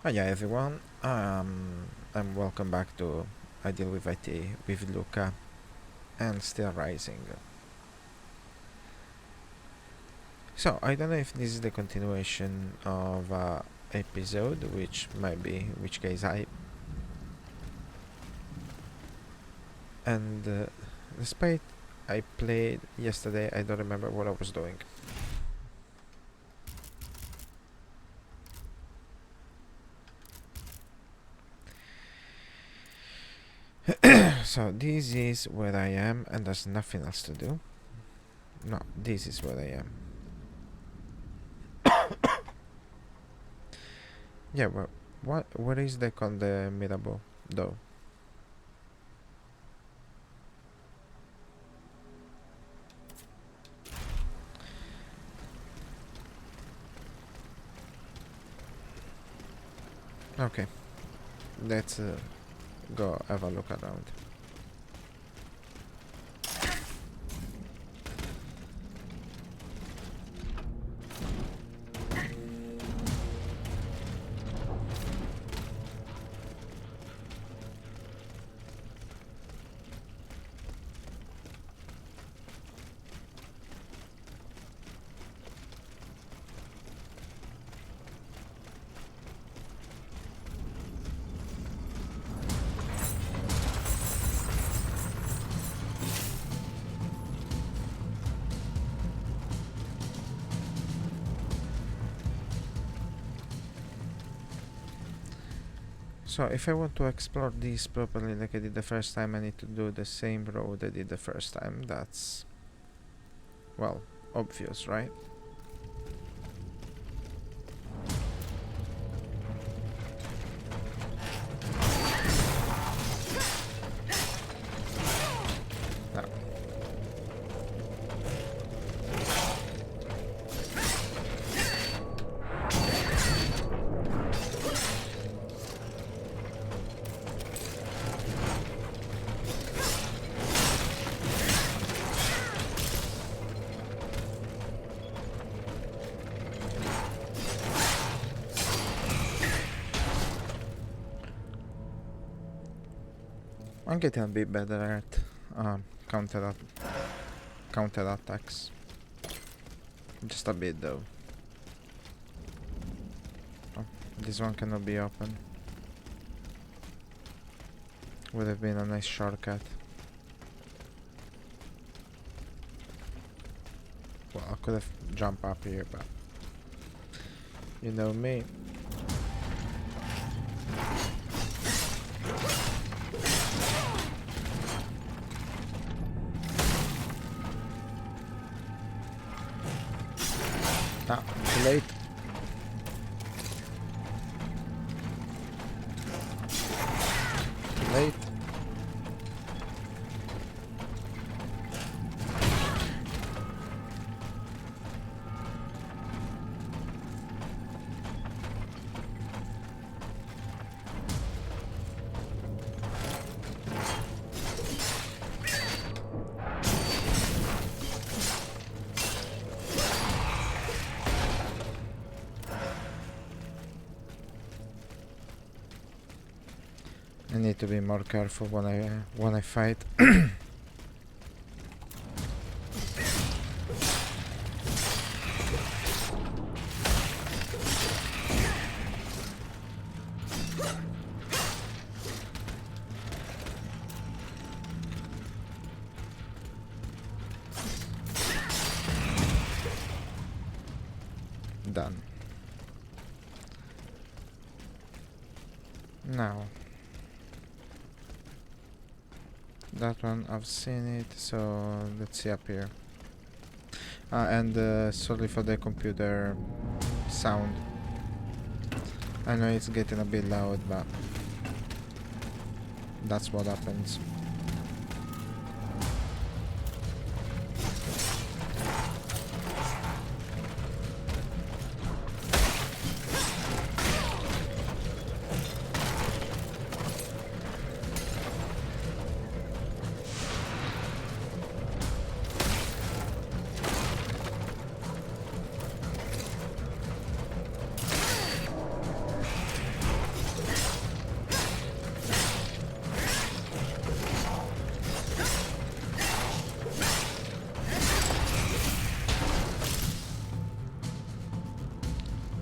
Hi, yeah, everyone. And welcome back to I Deal with IT with Luca and Steelrising. So I don't know if this is the continuation of episode, which might be, in which case I. And despite I played yesterday, I don't remember what I was doing. So this is where I am, and there's nothing else to do. No, this is where I am. Yeah, well, what is the on the Mirabo though? Okay, let's go have a look around. So if I want to explore this properly like I did the first time, I need to do the same road I did the first time. That's, well, obvious, right? No. I'm getting a bit better at counter attacks. Just a bit though. Oh, this one cannot be open. Would have been a nice shortcut. Well, I could have jumped up here, but you know me. Ah, too late. Too late. I need to be more careful when I fight. Done. Now. That one, I've seen it, so let's see up here. And sorry for the computer sound. I know it's getting a bit loud, but that's what happens.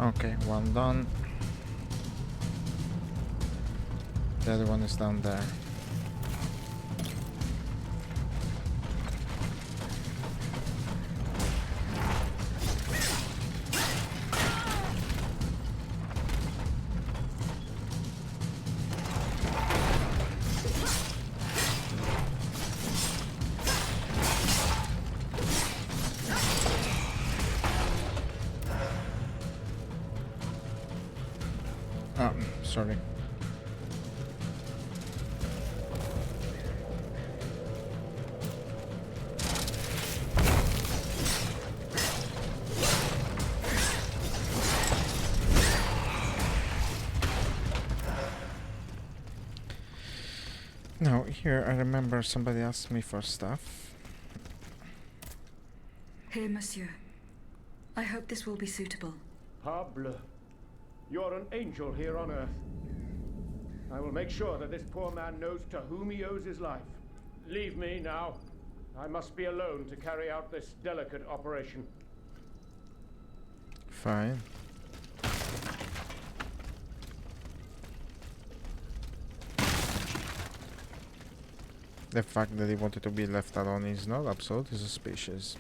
Okay, one done. The other one is down there. Oh, sorry. Now, here I remember somebody asked me for stuff. Here, monsieur. I hope this will be suitable. Parbleu. You're an angel here on Earth. I will make sure that this poor man knows to whom he owes his life. Leave me now. I must be alone to carry out this delicate operation. Fine. The fact that he wanted to be left alone is not absolutely suspicious.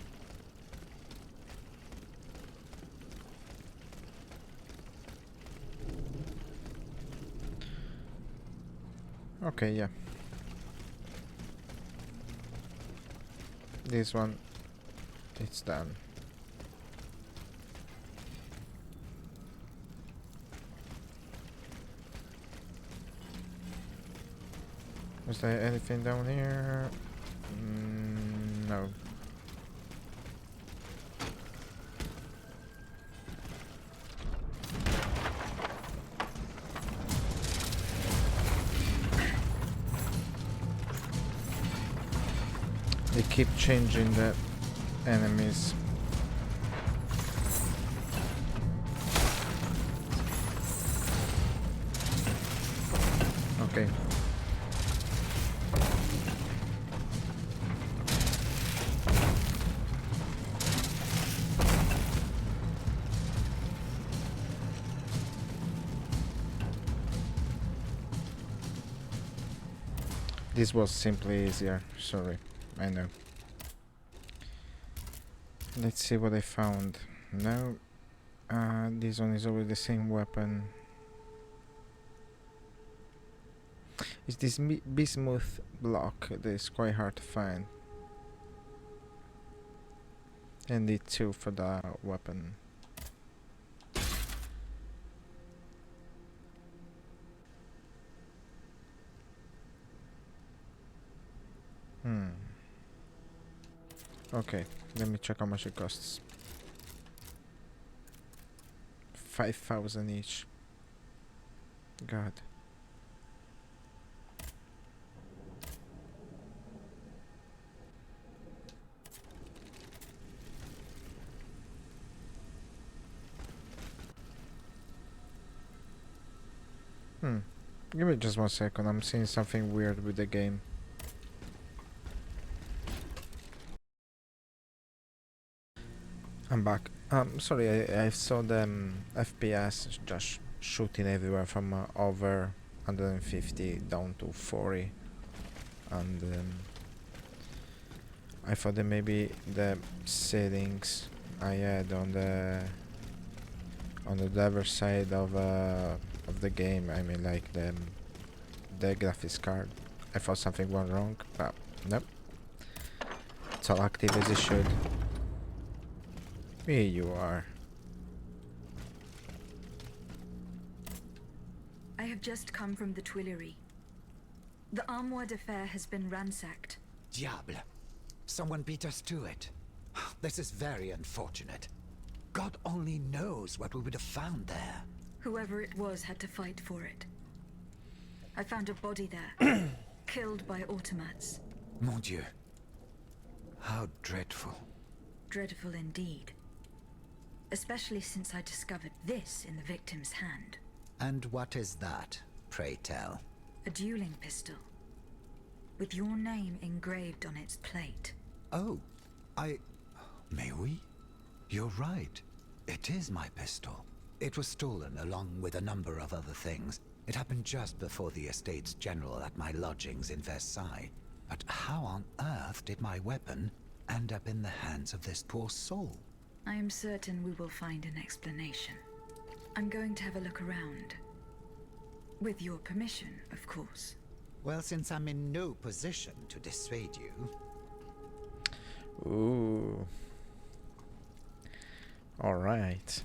Okay, yeah. This one, it's done. Was there anything down here? No. They keep changing the enemies. Okay. This was simply easier, sorry, I know. Let's see what I found. No, this one is always the same weapon. It's this bismuth block that is quite hard to find. And need two for the weapon. Okay, let me check how much it costs. 5,000 each. God. Give me just 1 second, I'm seeing something weird with the game. I'm back. Sorry, I saw the FPS just shooting everywhere from over 150 down to 40, and I thought that maybe the settings I had on the driver side of the game, I mean like the graphics card, I thought something went wrong, but nope, it's all active as it should. Here you are. I have just come from the Tuileries. The Armoire de Fer has been ransacked. Diable! Someone beat us to it. This is very unfortunate. God only knows what we would have found there. Whoever it was had to fight for it. I found a body there, killed by automats. Mon Dieu. How dreadful. Dreadful indeed. Especially since I discovered this in the victim's hand. And what is that, pray tell? A dueling pistol, with your name engraved on its plate. Oh, May we? You're right. It is my pistol. It was stolen along with a number of other things. It happened just before the Estates General at my lodgings in Versailles. But how on earth did my weapon end up in the hands of this poor soul? I am certain we will find an explanation. I'm going to have a look around. With your permission, of course. Well, since I'm in no position to dissuade you... Ooh. Alright.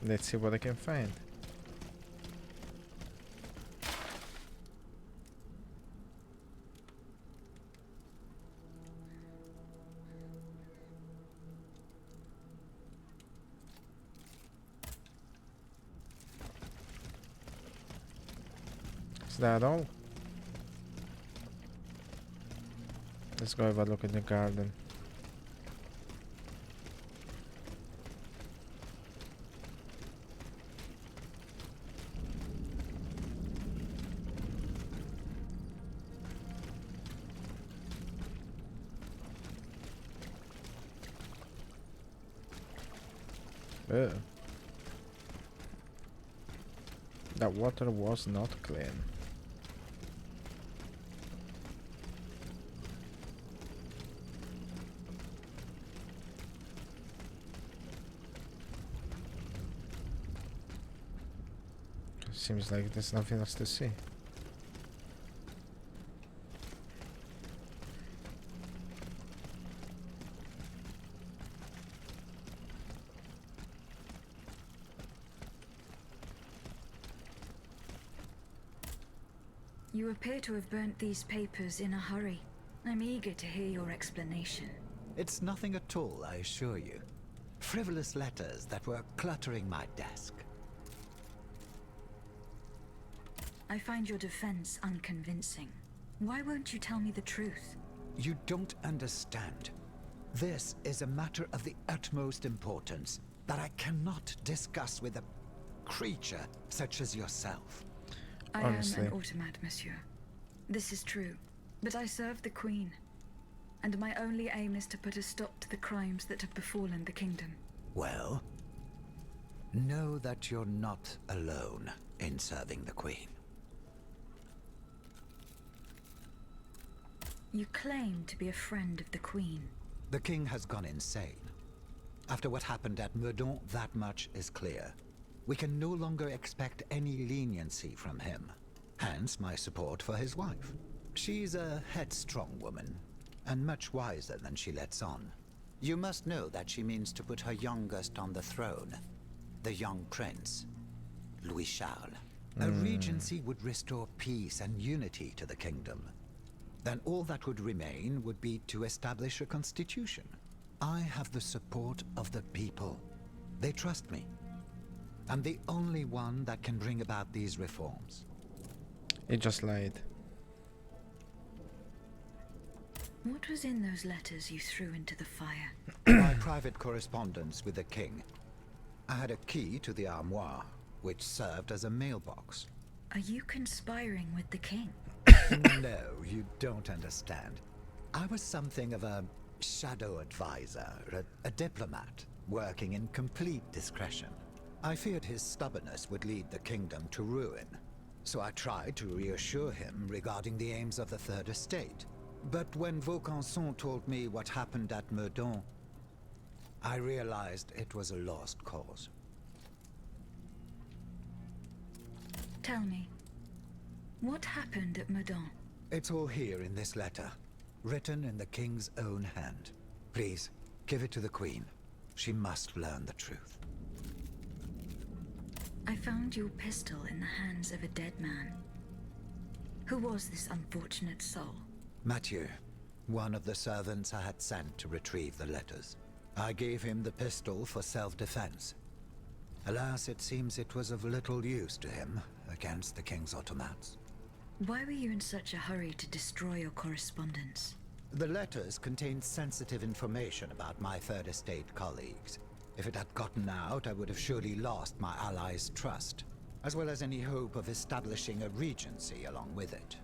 Let's see what I can find. Is that all? Let's go have a look in the garden. Ugh. That water was not clean. Seems like there's nothing else to see. You appear to have burnt these papers in a hurry. I'm eager to hear your explanation. It's nothing at all, I assure you. Frivolous letters that were cluttering my desk. I find your defense unconvincing. Why won't you tell me the truth? You don't understand. This is a matter of the utmost importance that I cannot discuss with a creature such as yourself. I Honestly. am an automat, monsieur. This is true, but I serve the Queen, and my only aim is to put a stop to the crimes that have befallen the kingdom. Well, know that you're not alone in serving the Queen. You claim to be a friend of the Queen. The King has gone insane. After what happened at Meudon, that much is clear. We can no longer expect any leniency from him. Hence my support for his wife. She's a headstrong woman, and much wiser than she lets on. You must know that she means to put her youngest on the throne, the young prince, Louis Charles. A regency would restore peace and unity to the kingdom. Then all that would remain would be to establish a constitution. I have the support of the people. They trust me. I'm the only one that can bring about these reforms. It just lied. What was in those letters you threw into the fire? My private correspondence with the king. I had a key to the armoire, which served as a mailbox. Are you conspiring with the king? No, you don't understand. I was something of a shadow advisor, a diplomat, working in complete discretion. I feared his stubbornness would lead the kingdom to ruin, so I tried to reassure him regarding the aims of the Third Estate. But when Vaucanson told me what happened at Meudon, I realized it was a lost cause. Tell me, what happened at Meudon? It's all here in this letter, written in the king's own hand. Please, give it to the Queen. She must learn the truth. I found your pistol in the hands of a dead man. Who was this unfortunate soul? Mathieu, one of the servants I had sent to retrieve the letters. I gave him the pistol for self-defense. Alas, it seems it was of little use to him against the king's automats. Why were you in such a hurry to destroy your correspondence? The letters contained sensitive information about my Third Estate colleagues. If it had gotten out, I would have surely lost my allies' trust, as well as any hope of establishing a regency along with it.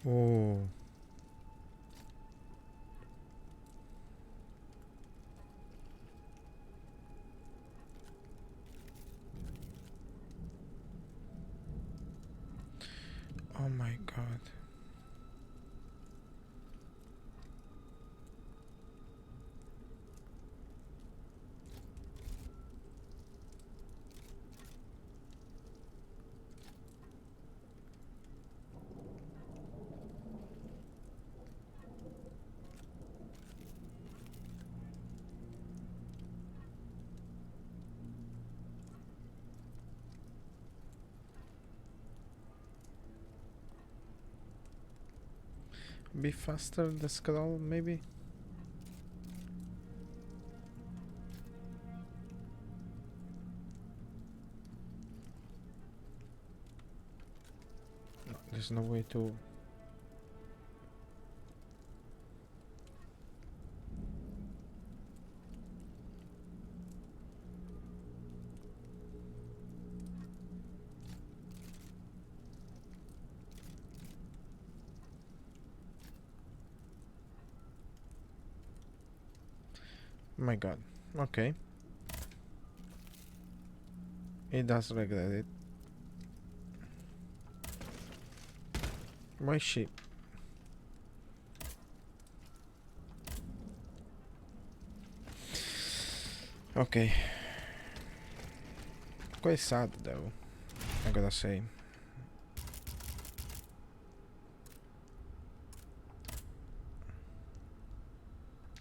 Oh. Oh my god. Be faster, the scroll, maybe? No, there's no way to... My god. Okay. He does regret it. Why is she? Okay. Quite sad though, I gotta say.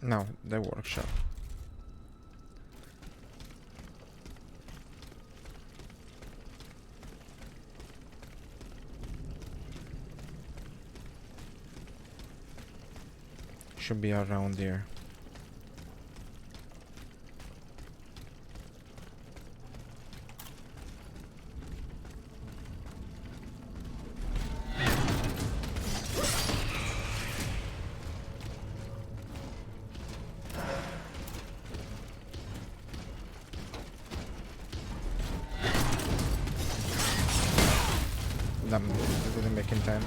Now, the workshop. Should be around here. Damn, I didn't make in time.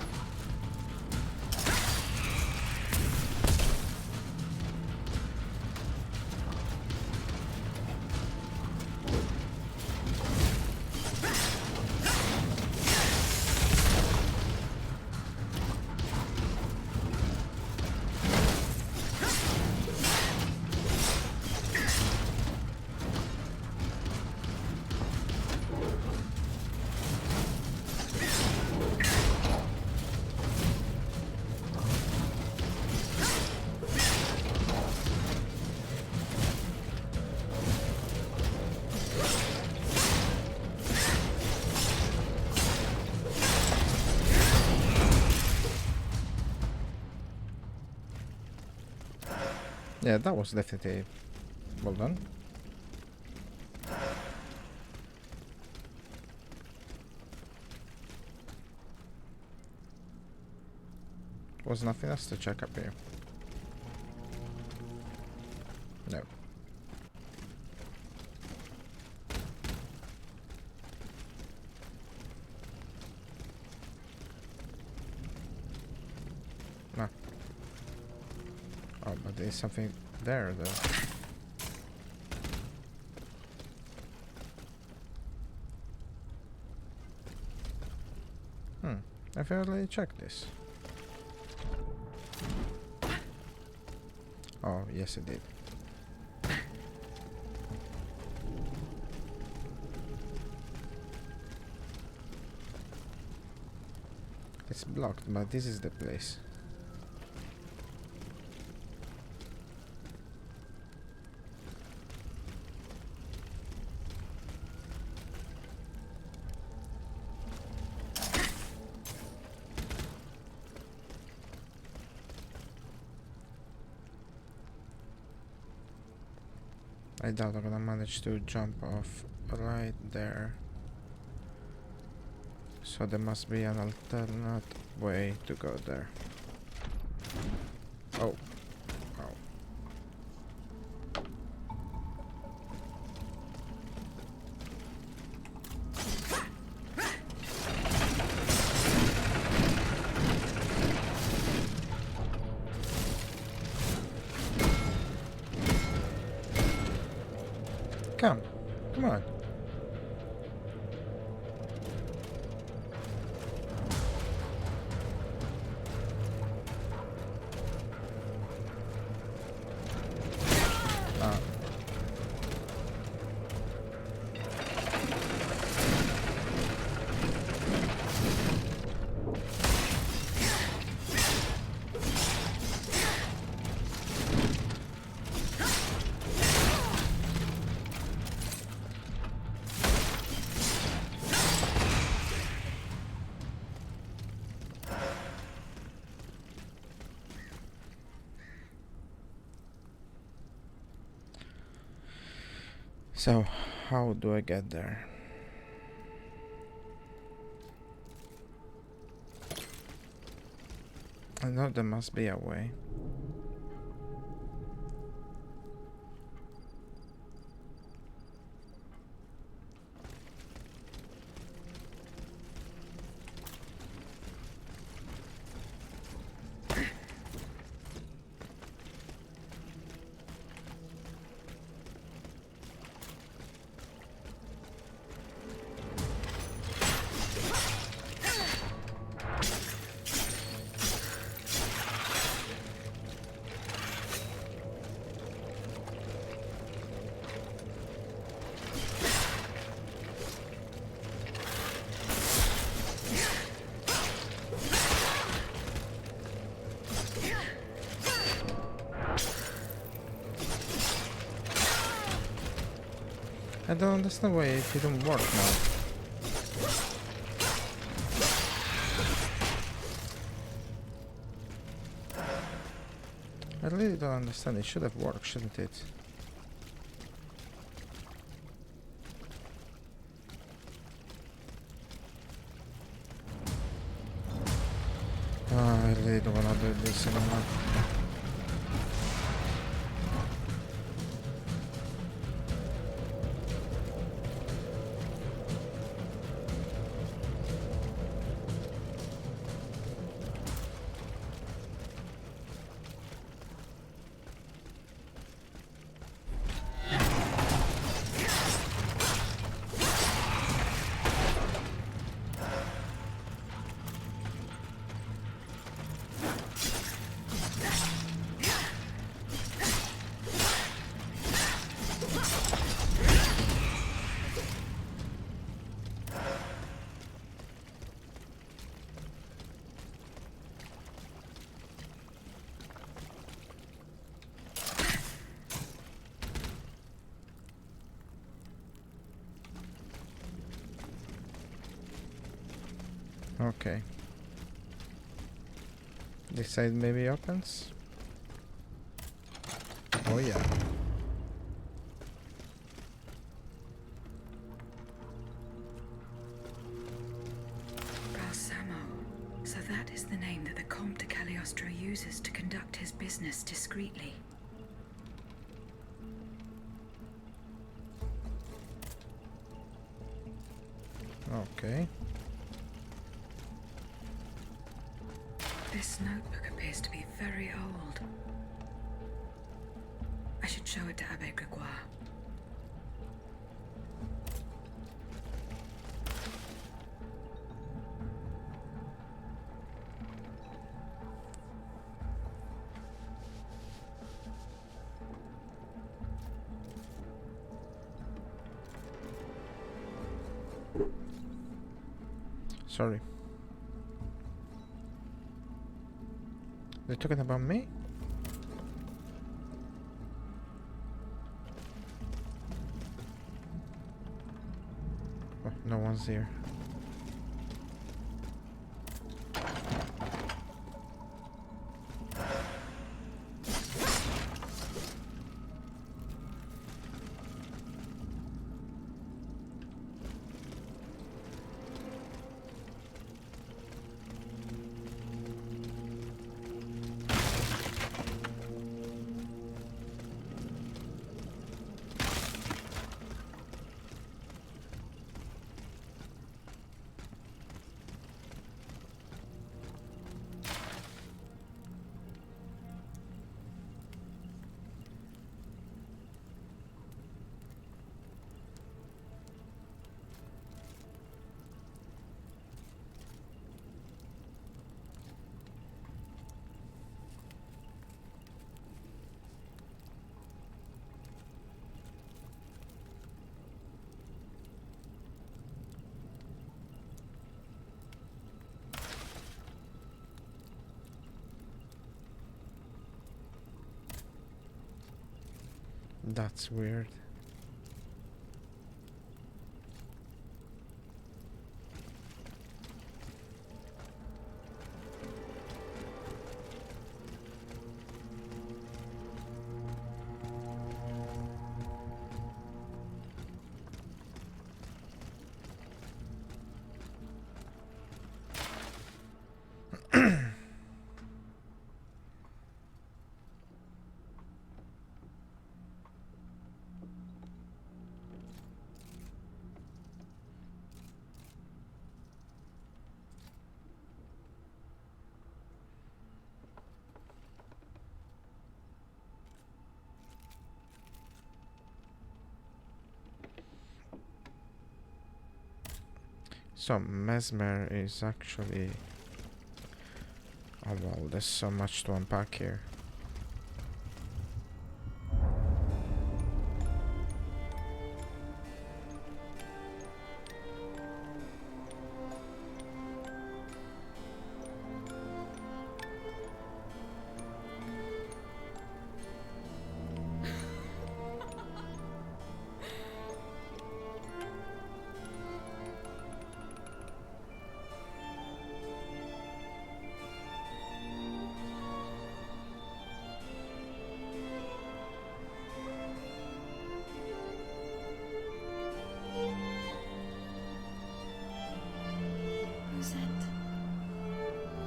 Yeah, that was definitely well done. Was nothing else to check up here? No. No. Oh, but there's something there though. I've already checked this. Oh, yes it did. It's blocked, but this is the place. I doubt I'm gonna manage to jump off right there. So there must be an alternate way to go there. Oh. Oh. So, how do I get there? I know there must be a way. I don't understand why it didn't work now. I really don't understand. It should have worked, shouldn't it? I really don't wanna do this anymore. Okay. This side maybe opens? Oh yeah. Balsamo. So that is the name that the Comte de Cagliostro uses to conduct his business discreetly. Okay. This notebook appears to be very old. I should show it to Abbe Gregoire. Sorry. They're talking about me? Oh, no one's here. That's weird. So Mesmer is actually... Oh wow, there's so much to unpack here. Rosette,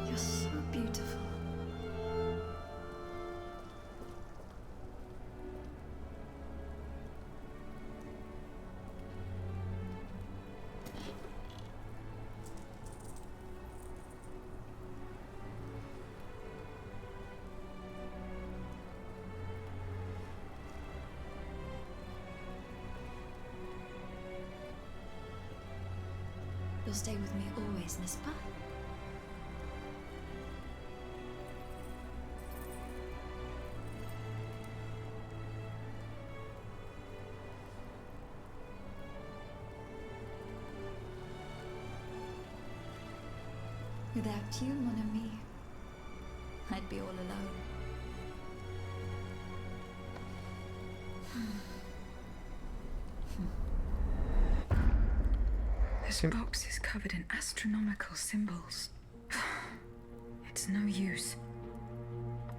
you're so beautiful. You'll stay with me always, n'est-ce pas? Without you, mon ami, I'd be all alone. This box is covered in astronomical symbols. It's no use.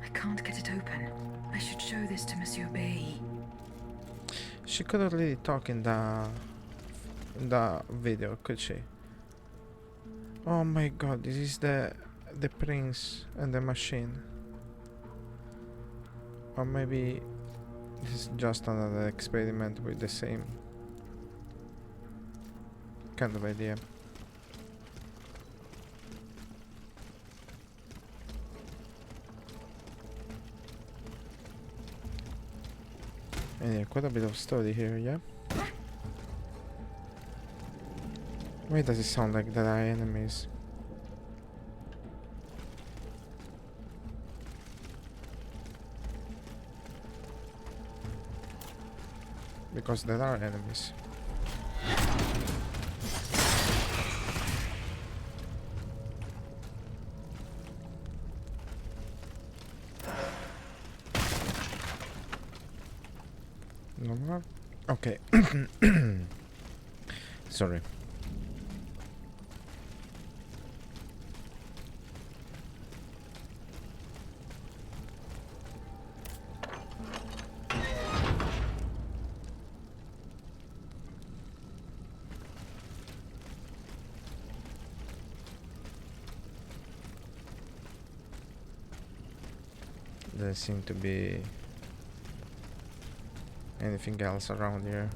I can't get it open. I should show this to Monsieur B. She couldn't really talk in the video, could she? Oh my god, this is the prince and the machine. Or maybe this is just another experiment with the same kind of idea. And yeah, quite a bit of story here, yeah? Why does it sound like there are enemies? Because there are enemies. No more? Okay. Sorry. There seem to be anything else around here.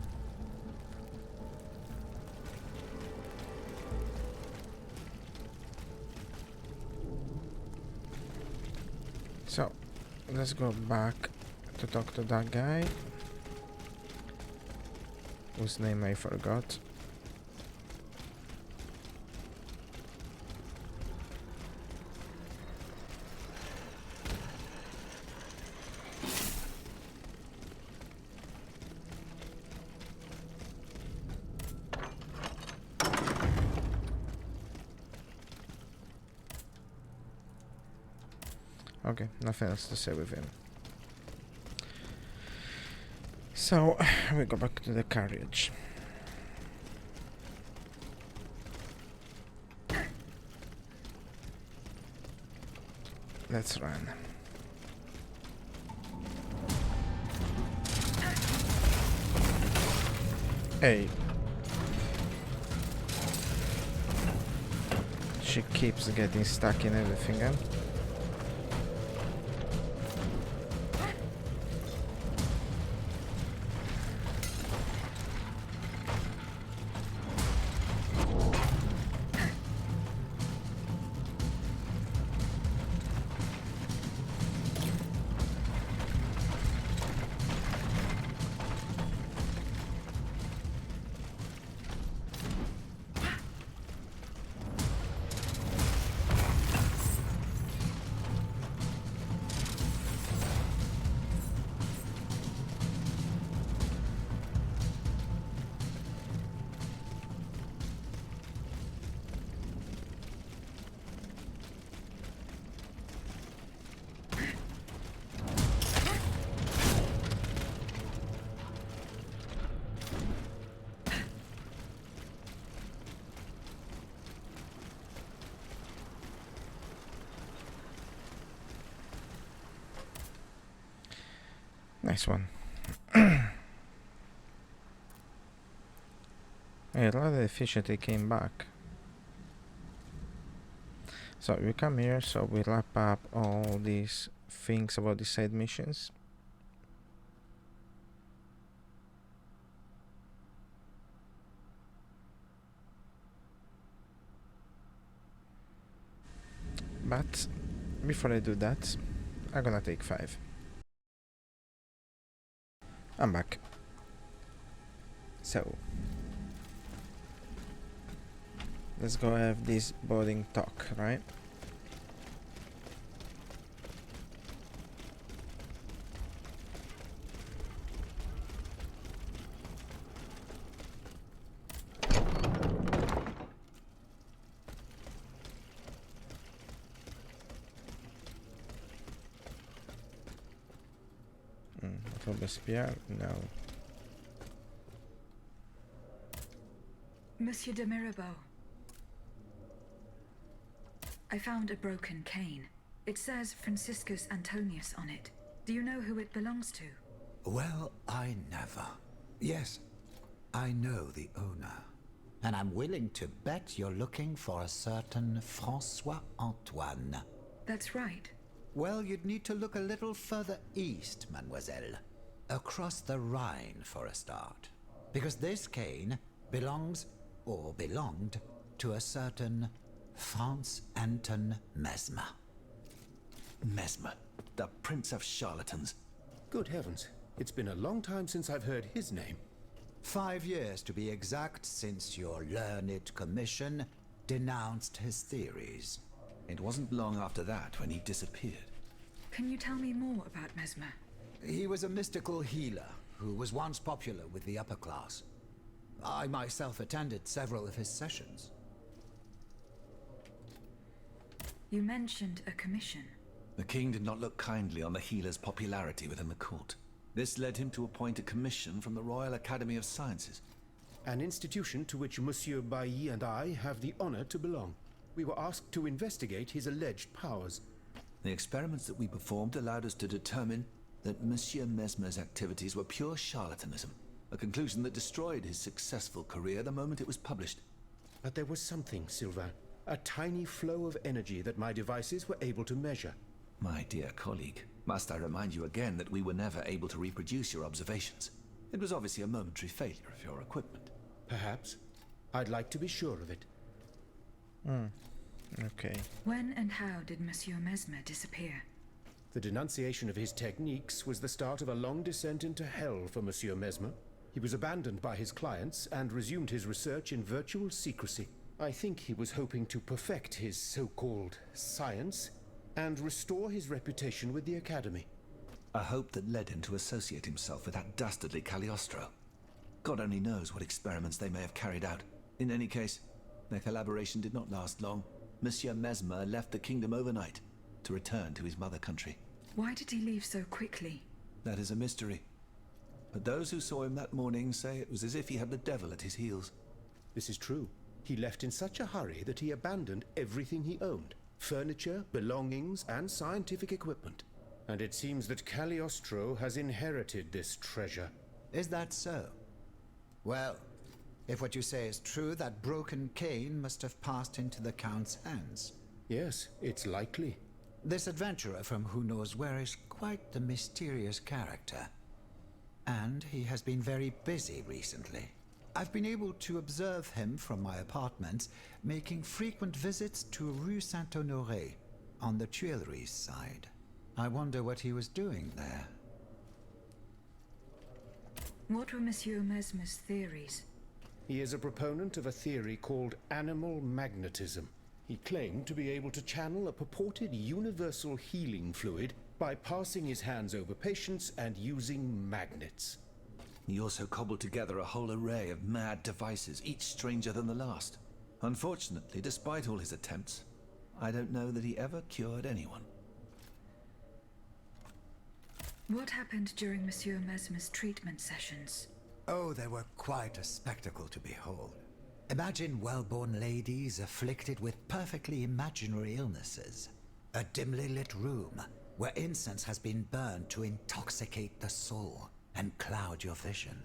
So let's go back to talk to that guy whose name I forgot. Okay, nothing else to say with him. So, we go back to the carriage. Let's run. Hey. She keeps getting stuck in everything, huh? Nice one. Hey, rather efficiently came back. So we come here, so we wrap up all these things about the side missions. But before I do that, I'm gonna take 5. I'm back. So let's go have this boring talk, right? Robespierre? No. Monsieur de Mirabeau. I found a broken cane. It says Franciscus Antonius on it. Do you know who it belongs to? Well, I never. Yes, I know the owner. And I'm willing to bet you're looking for a certain François Antoine. That's right. Well, you'd need to look a little further east, mademoiselle. Across the Rhine for a start. Because this cane belongs, or belonged, to a certain Franz Anton Mesmer. Mesmer, the prince of charlatans. Good heavens. It's been a long time since I've heard his name. 5 years to be exact since your learned commission denounced his theories. It wasn't long after that when he disappeared. Can you tell me more about Mesmer? He was a mystical healer who was once popular with the upper class. I myself attended several of his sessions. You mentioned a commission. The king did not look kindly on the healer's popularity within the court. This led him to appoint a commission from the Royal Academy of Sciences. An institution to which Monsieur Bailly and I have the honor to belong. We were asked to investigate his alleged powers. The experiments that we performed allowed us to determine that Monsieur Mesmer's activities were pure charlatanism, a conclusion that destroyed his successful career the moment it was published. But there was something, Sylvain. A tiny flow of energy that my devices were able to measure. My dear colleague, must I remind you again that we were never able to reproduce your observations? It was obviously a momentary failure of your equipment. Perhaps. I'd like to be sure of it. Okay. When and how did Monsieur Mesmer disappear? The denunciation of his techniques was the start of a long descent into hell for Monsieur Mesmer. He was abandoned by his clients and resumed his research in virtual secrecy. I think he was hoping to perfect his so-called science and restore his reputation with the Academy. A hope that led him to associate himself with that dastardly Cagliostro. God only knows what experiments they may have carried out. In any case, their collaboration did not last long. Monsieur Mesmer left the kingdom overnight to return to his mother country. Why did he leave so quickly? That is a mystery. But those who saw him that morning say it was as if he had the devil at his heels. This is true. He left in such a hurry that he abandoned everything he owned. Furniture, belongings, and scientific equipment. And it seems that Cagliostro has inherited this treasure. Is that so? Well, if what you say is true, that broken cane must have passed into the Count's hands. Yes, it's likely. This adventurer from who knows where is quite the mysterious character. And he has been very busy recently. I've been able to observe him from my apartments, making frequent visits to Rue Saint-Honoré, on the Tuileries side. I wonder what he was doing there. What were Monsieur Mesmer's theories? He is a proponent of a theory called animal magnetism. He claimed to be able to channel a purported universal healing fluid by passing his hands over patients and using magnets. He also cobbled together a whole array of mad devices, each stranger than the last. Unfortunately, despite all his attempts, I don't know that he ever cured anyone. What happened during Monsieur Mesmer's treatment sessions? Oh, they were quite a spectacle to behold. Imagine well-born ladies afflicted with perfectly imaginary illnesses. A dimly lit room, where incense has been burned to intoxicate the soul and cloud your vision.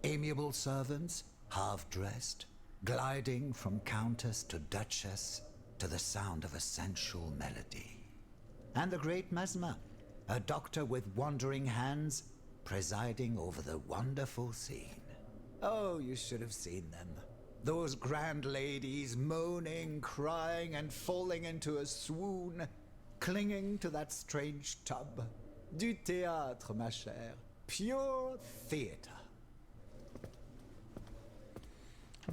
Amiable servants, half-dressed, gliding from countess to duchess to the sound of a sensual melody. And the great Mesmer, a doctor with wandering hands, presiding over the wonderful scene. Oh, you should have seen them. Those grand ladies moaning, crying, and falling into a swoon, clinging to that strange tub. Du théâtre, ma chère. Pure theater.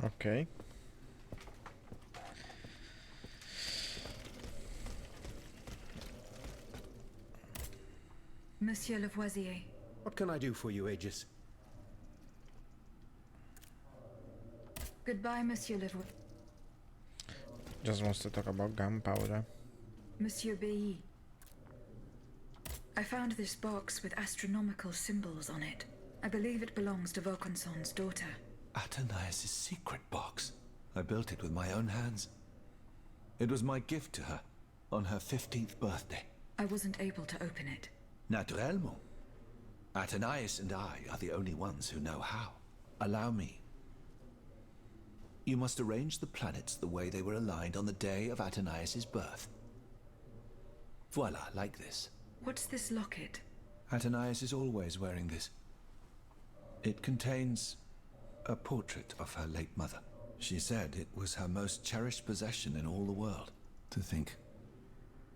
Okay. Monsieur Lavoisier. What can I do for you, Aegis? Goodbye, Monsieur Lavoisier. Just wants to talk about gunpowder. Monsieur B. I found this box with astronomical symbols on it. I believe it belongs to Vaucanson's daughter. Athenais' secret box. I built it with my own hands. It was my gift to her on her 15th birthday. I wasn't able to open it. Naturellement. Athenais and I are the only ones who know how. Allow me. You must arrange the planets the way they were aligned on the day of Athenais' birth. Voila, like this. What's this locket? Athenais is always wearing this. It contains a portrait of her late mother. She said it was her most cherished possession in all the world. To think,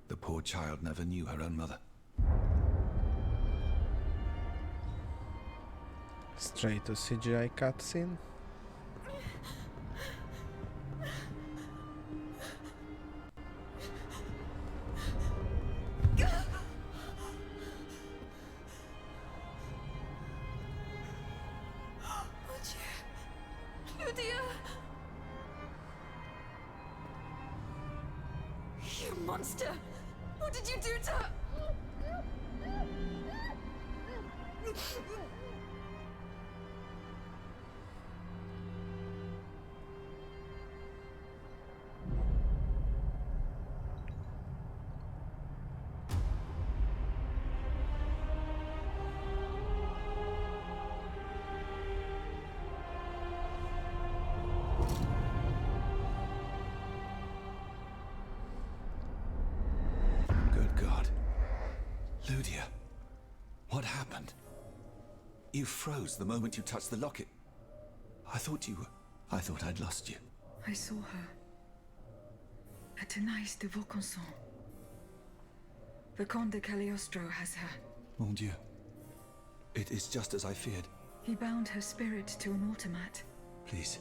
the poor child never knew her own mother. Straight to CGI cutscene. Ludia! You monster! What did you do to her? Good God. Ludia, what happened? You froze the moment you touched the locket. I thought I'd lost you. I saw her. Athenais de Vaucanson. The Comte de Cagliostro has her. Mon Dieu. It is just as I feared. He bound her spirit to an automat. Please,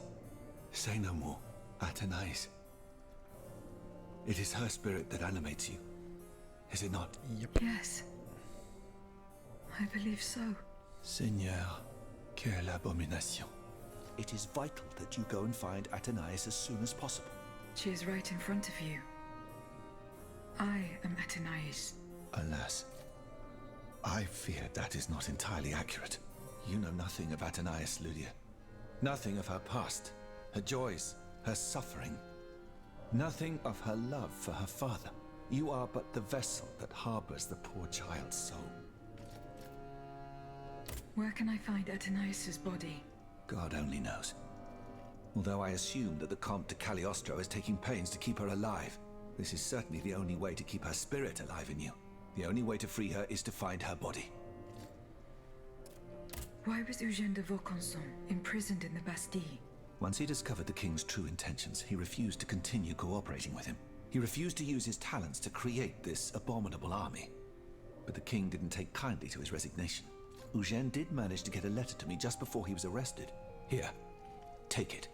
say no more. Athenais. It is her spirit that animates you. Is it not? Yes. I believe so. Seigneur, quelle abomination. It is vital that you go and find Athenais as soon as possible. She is right in front of you. I am Athenais. Alas, I fear that is not entirely accurate. You know nothing of Athenais, Ludia. Nothing of her past, her joys, her suffering. Nothing of her love for her father. You are but the vessel that harbors the poor child's soul. Where can I find Athenais' body? God only knows. Although I assume that the Comte de Cagliostro is taking pains to keep her alive, this is certainly the only way to keep her spirit alive in you. The only way to free her is to find her body. Why was Eugène de Vaucanson imprisoned in the Bastille? Once he discovered the king's true intentions, he refused to continue cooperating with him. He refused to use his talents to create this abominable army. But the king didn't take kindly to his resignation. Eugène did manage to get a letter to me just before he was arrested. Here, take it.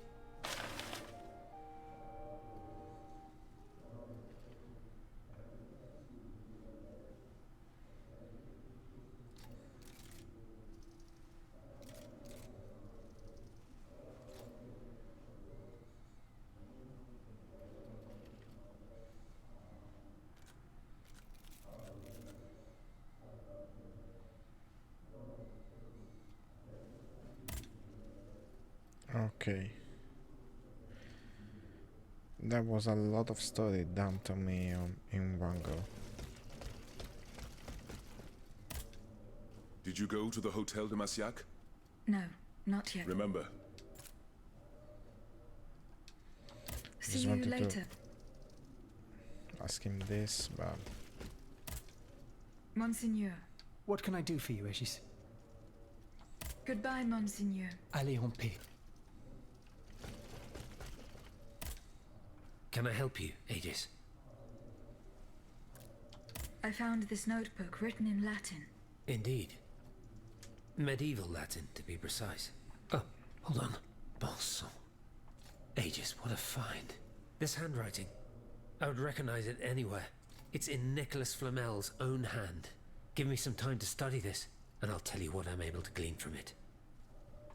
Okay. That was a lot of story dumped on me in one go. Did you go to the Hotel de Massiac? No, not yet. Remember, See Just you wanted to- later. Ask him this, but Monseigneur. What can I do for you, Aegis? Goodbye, Monseigneur. Allez en paix. Can I help you, Aegis? I found this notebook written in Latin. Indeed. Medieval Latin, to be precise. Oh, hold on. Bon sang. Aegis, what a find. This handwriting. I would recognize it anywhere. It's in Nicholas Flamel's own hand. Give me some time to study this, and I'll tell you what I'm able to glean from it.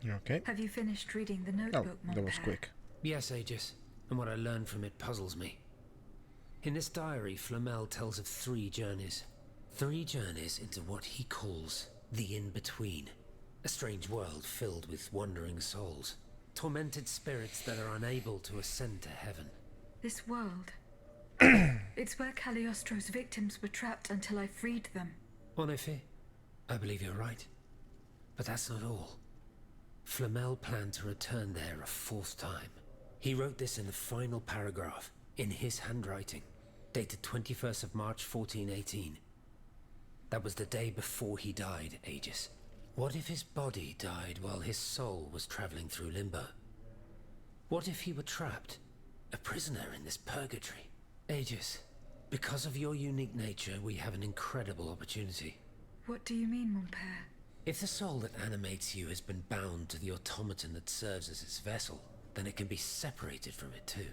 okay. Have you finished reading the Oh, notebook, mon that was père? quick. Yes, Aegis, and what I learned from it puzzles me. In this diary, Flamel tells of 3 journeys. 3 journeys into what he calls the in-between. A strange world filled with wandering souls. Tormented spirits that are unable to ascend to heaven. This world. It's where Cagliostro's victims were trapped until I freed them. En effet, I believe you're right. But that's not all. Flamel planned to return there a 4th time. He wrote this in the final paragraph, in his handwriting, dated 21st of March 1418. That was the day before he died, Aegis. What if his body died while his soul was traveling through limbo? What if he were trapped, a prisoner in this purgatory? Aegis, because of your unique nature, we have an incredible opportunity. What do you mean, mon père? If the soul that animates you has been bound to the automaton that serves as its vessel, then it can be separated from it too.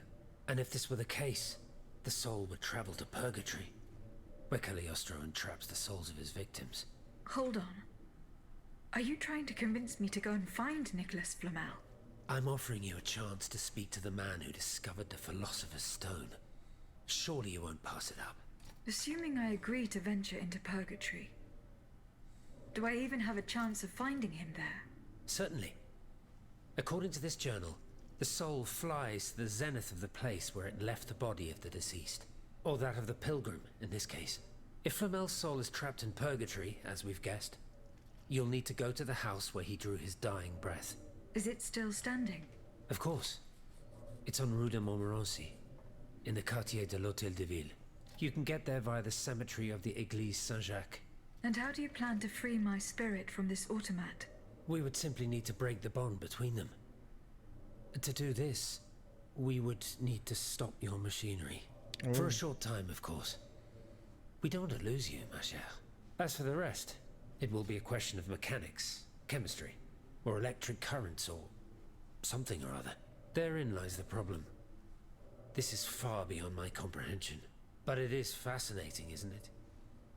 And if this were the case, the soul would travel to purgatory, where Cagliostro entraps the souls of his victims. Hold on. Are you trying to convince me to go and find Nicholas Flamel? I'm offering you a chance to speak to the man who discovered the Philosopher's Stone. Surely you won't pass it up. Assuming I agree to venture into purgatory, do I even have a chance of finding him there? Certainly. According to this journal, the soul flies to the zenith of the place where it left the body of the deceased. Or that of the pilgrim, in this case. If Flamel's soul is trapped in purgatory, as we've guessed, you'll need to go to the house where he drew his dying breath. Is it still standing? Of course. It's on Rue de Montmorency, in the quartier de l'Hôtel de Ville. You can get there via the cemetery of the Église Saint-Jacques. And how do you plan to free my spirit from this automat? We would simply need to break the bond between them. To do this, we would need to stop your machinery. For a short time, of course. We don't want to lose you, ma chère. As for the rest, it will be a question of mechanics, chemistry, or electric currents, or something or other. Therein lies the problem. This is far beyond my comprehension. But it is fascinating, isn't it?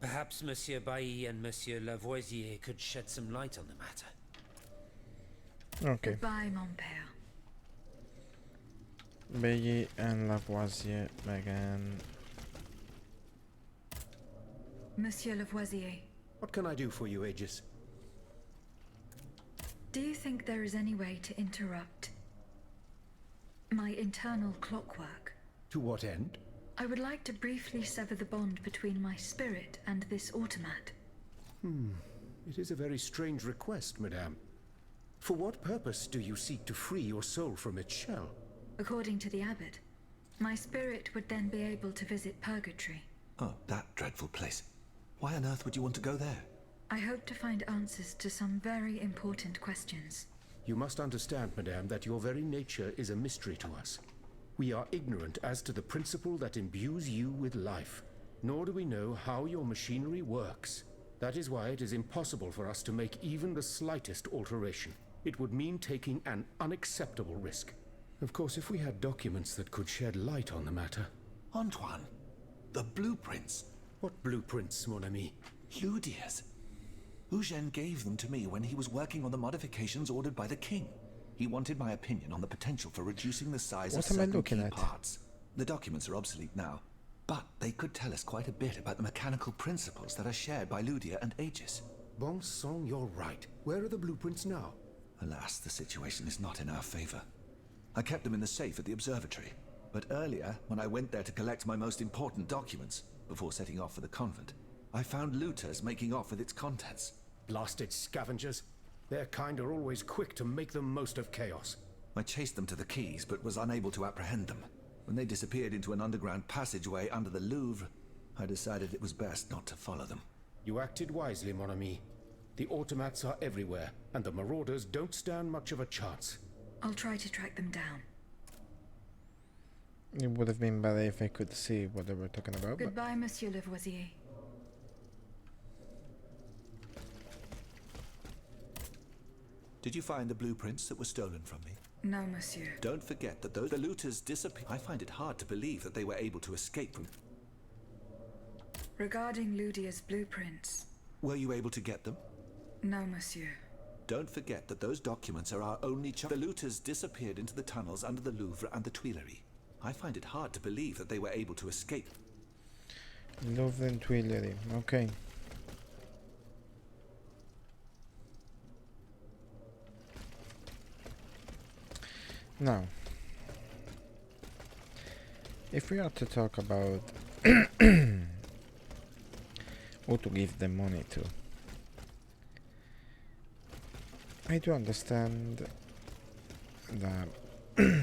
Perhaps Monsieur Bailly and Monsieur Lavoisier could shed some light on the matter. Okay. Goodbye, mon père. Bailly and Lavoisier again. Monsieur Lavoisier, What can I do for you, Aegis? do you think there is any way to interrupt my internal clockwork? To what end? I would like to briefly sever the bond between my spirit and this automat. It is a very strange request, madame. For what purpose do you seek to free your soul from its shell? According to the abbot, my spirit would then be able to visit purgatory. Oh, that dreadful place. Why on earth would you want to go there? I hope to find answers to some very important questions. You must understand, madame, that your very nature is a mystery to us. We are ignorant as to the principle that imbues you with life, nor do we know how your machinery works. That is why it is impossible for us to make even the slightest alteration. It would mean taking an unacceptable risk. Of course, if we had documents that could shed light on the matter. Antoine, the blueprints. What blueprints, mon ami? Ludia's. Eugène gave them to me when he was working on the modifications ordered by the king. He wanted my opinion on the potential for reducing the size What of am I certain looking key at? parts. The documents are obsolete now, but they could tell us quite a bit about the mechanical principles that are shared by Ludia and Aegis. Bon sang, you're right. Where are the blueprints now? Alas, the situation is not in our favor. I kept them in the safe at the observatory, but earlier, when I went there to collect my most important documents, before setting off for the convent, I found looters making off with its contents. Blasted scavengers. Their kind are always quick to make the most of chaos. I chased them to the quays, but was unable to apprehend them. When they disappeared into an underground passageway under the Louvre, I decided it was best not to follow them. You acted wisely, mon ami. The automats are everywhere, and the marauders don't stand much of a chance. I'll try to track them down. It would have been better if I could see what they were talking about. Goodbye, Monsieur Lavoisier. Did you find the blueprints that were stolen from me? No, Monsieur. Don't forget that the looters disappeared. I find it hard to believe that they were able to escape from... Regarding Ludia's blueprints... Were you able to get them? No, Monsieur. Don't forget that those documents are our only chance. The looters disappeared into the tunnels under the Louvre and the Tuileries. I find it hard to believe that they were able to escape. Louvre and Tuileries. Okay. Now, if we are to talk about who to give the money to, I do understand the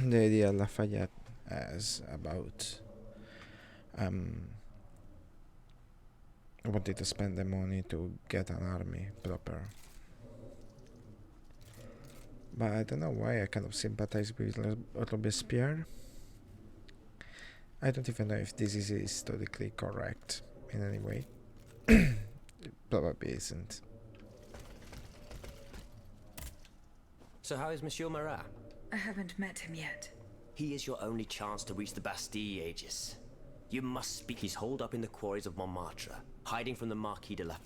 idea Lafayette has about wanting to spend the money to get an army proper. But I don't know why I kind of sympathize with Robespierre. I don't even know if this is historically correct in any way. It probably isn't. So how is Monsieur Marat? I haven't met him yet. He is your only chance to reach the Bastille, Aegis. You must speak. He's holed up in the quarries of Montmartre, hiding from the Marquis de la...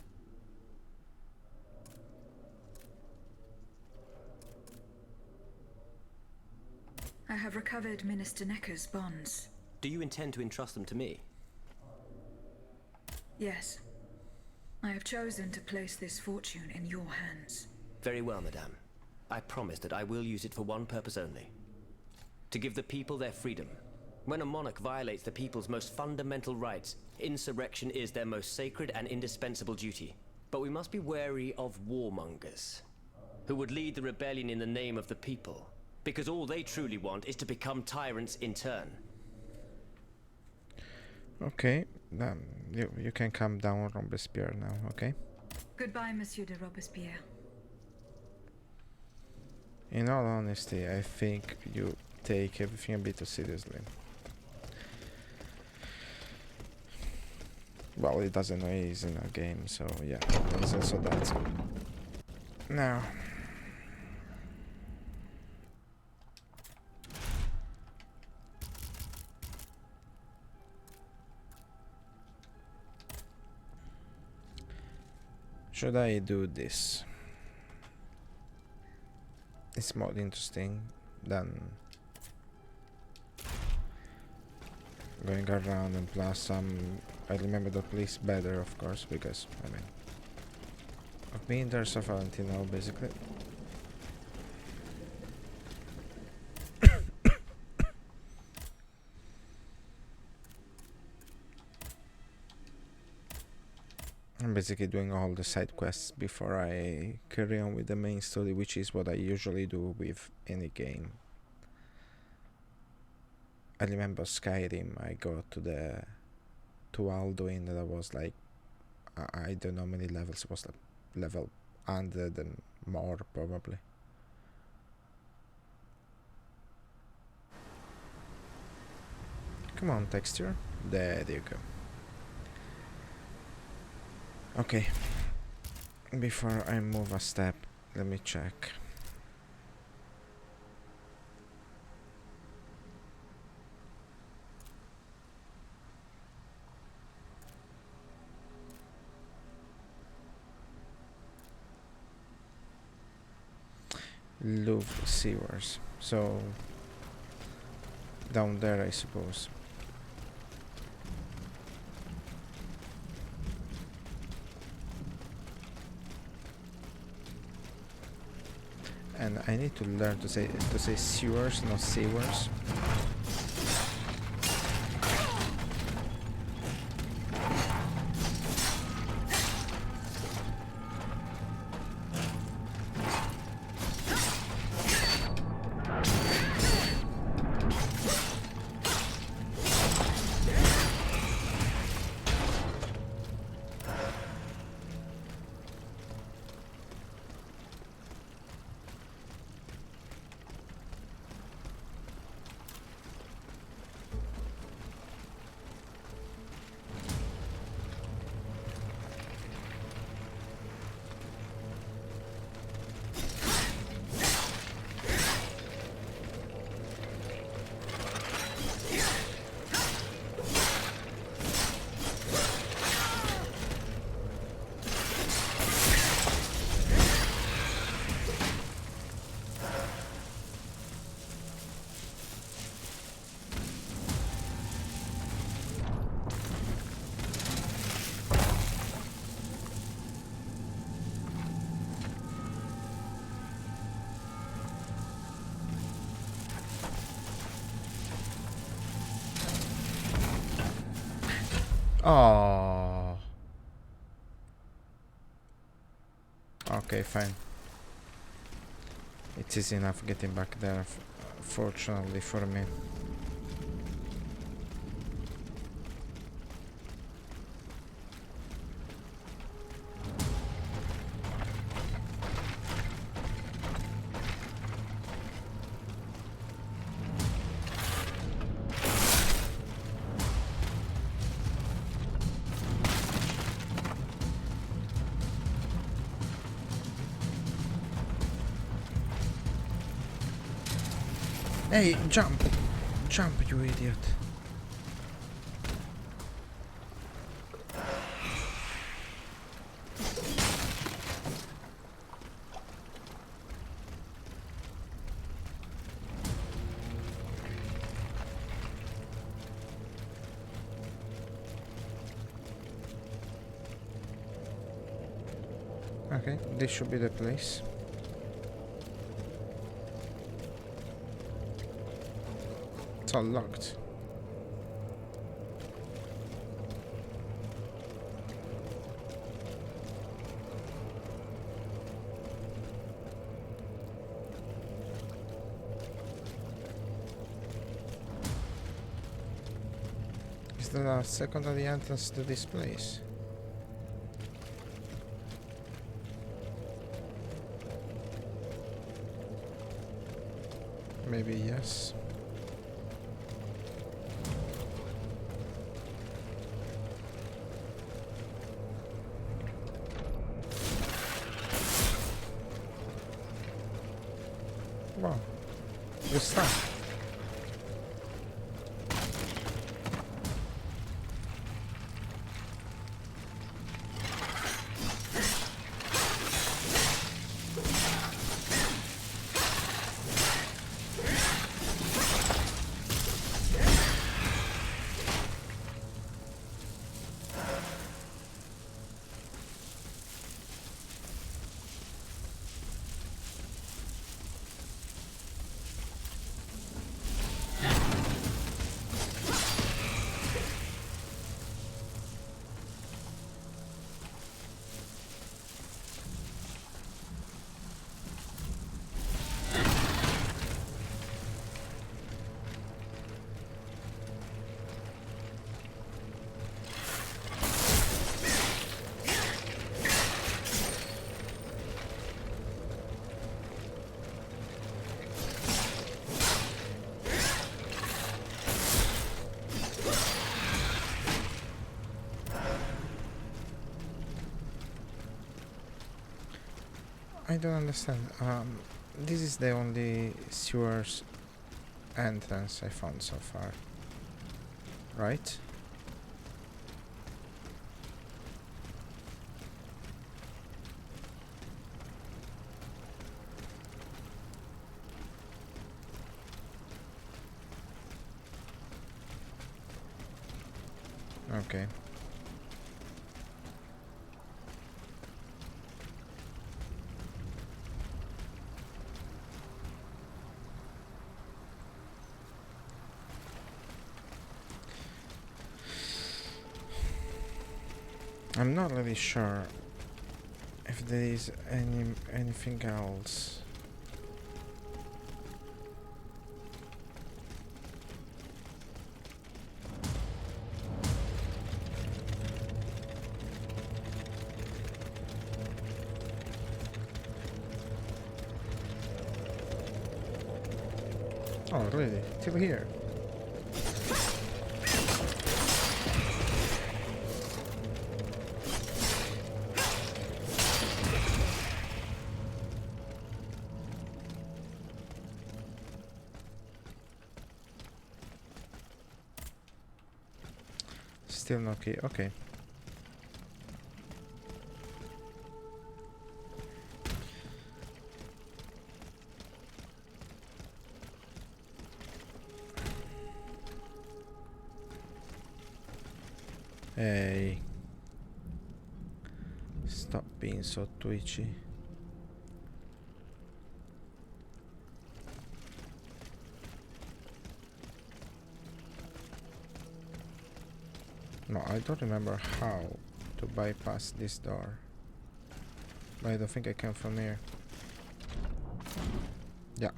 I have recovered Minister Necker's bonds. Do you intend to entrust them to me? Yes. I have chosen to place this fortune in your hands. Very well, madame. I promise that I will use it for one purpose only. To give the people their freedom. When a monarch violates the people's most fundamental rights, insurrection is their most sacred and indispensable duty. But we must be wary of warmongers, who would lead the rebellion in the name of the people, because all they truly want is to become tyrants in turn. Okay, you can calm down, Robespierre, now, okay? Goodbye, Monsieur de Robespierre. In all honesty, I think you take everything a bit too seriously. Well, it doesn't know he's in a game, so yeah, there's also that. Now, should I do this? It's more interesting than going around, and plus I remember the police better, of course, because I mean I've been there so far until now, basically. I'm basically doing all the side quests before I carry on with the main story, which is what I usually do with any game. I remember Skyrim, I got to Alduin, that I was like, I don't know how many levels, it was like level 100 and more probably. Come on, texture. There you go. Okay, before I move a step, let me check. Louvre sewers, so down there, I suppose. And I need to learn to say sewers, not sewers. Oh. Okay, fine. It is enough getting back there, fortunately for me. Hey, jump! Jump, you idiot. Okay, this should be the place. It's all locked. Is there a secondary entrance to this place? Maybe yes. Wow, good stuff. I don't understand. This is the only sewers entrance I found so far, right? Okay. I'm not really sure if there is anything else. Oh, really? Till here? Still no key. Okay. Hey. Stop being so twitchy. No, I don't remember how to bypass this door. But I don't think I can from here. Yeah.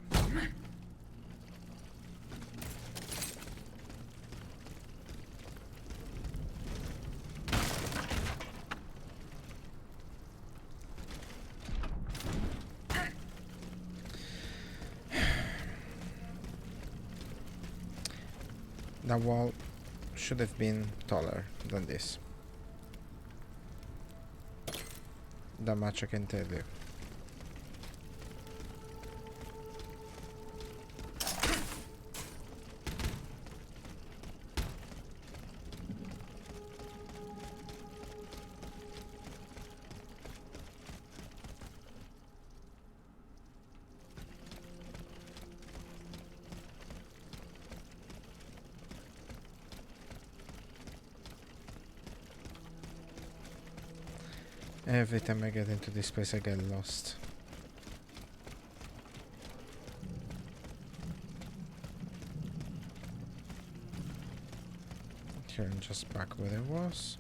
The wall should have been taller than this. That much I can tell you. Every time I get into this place I get lost. Here I'm just back where I was.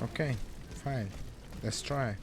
Okay, fine. Let's try.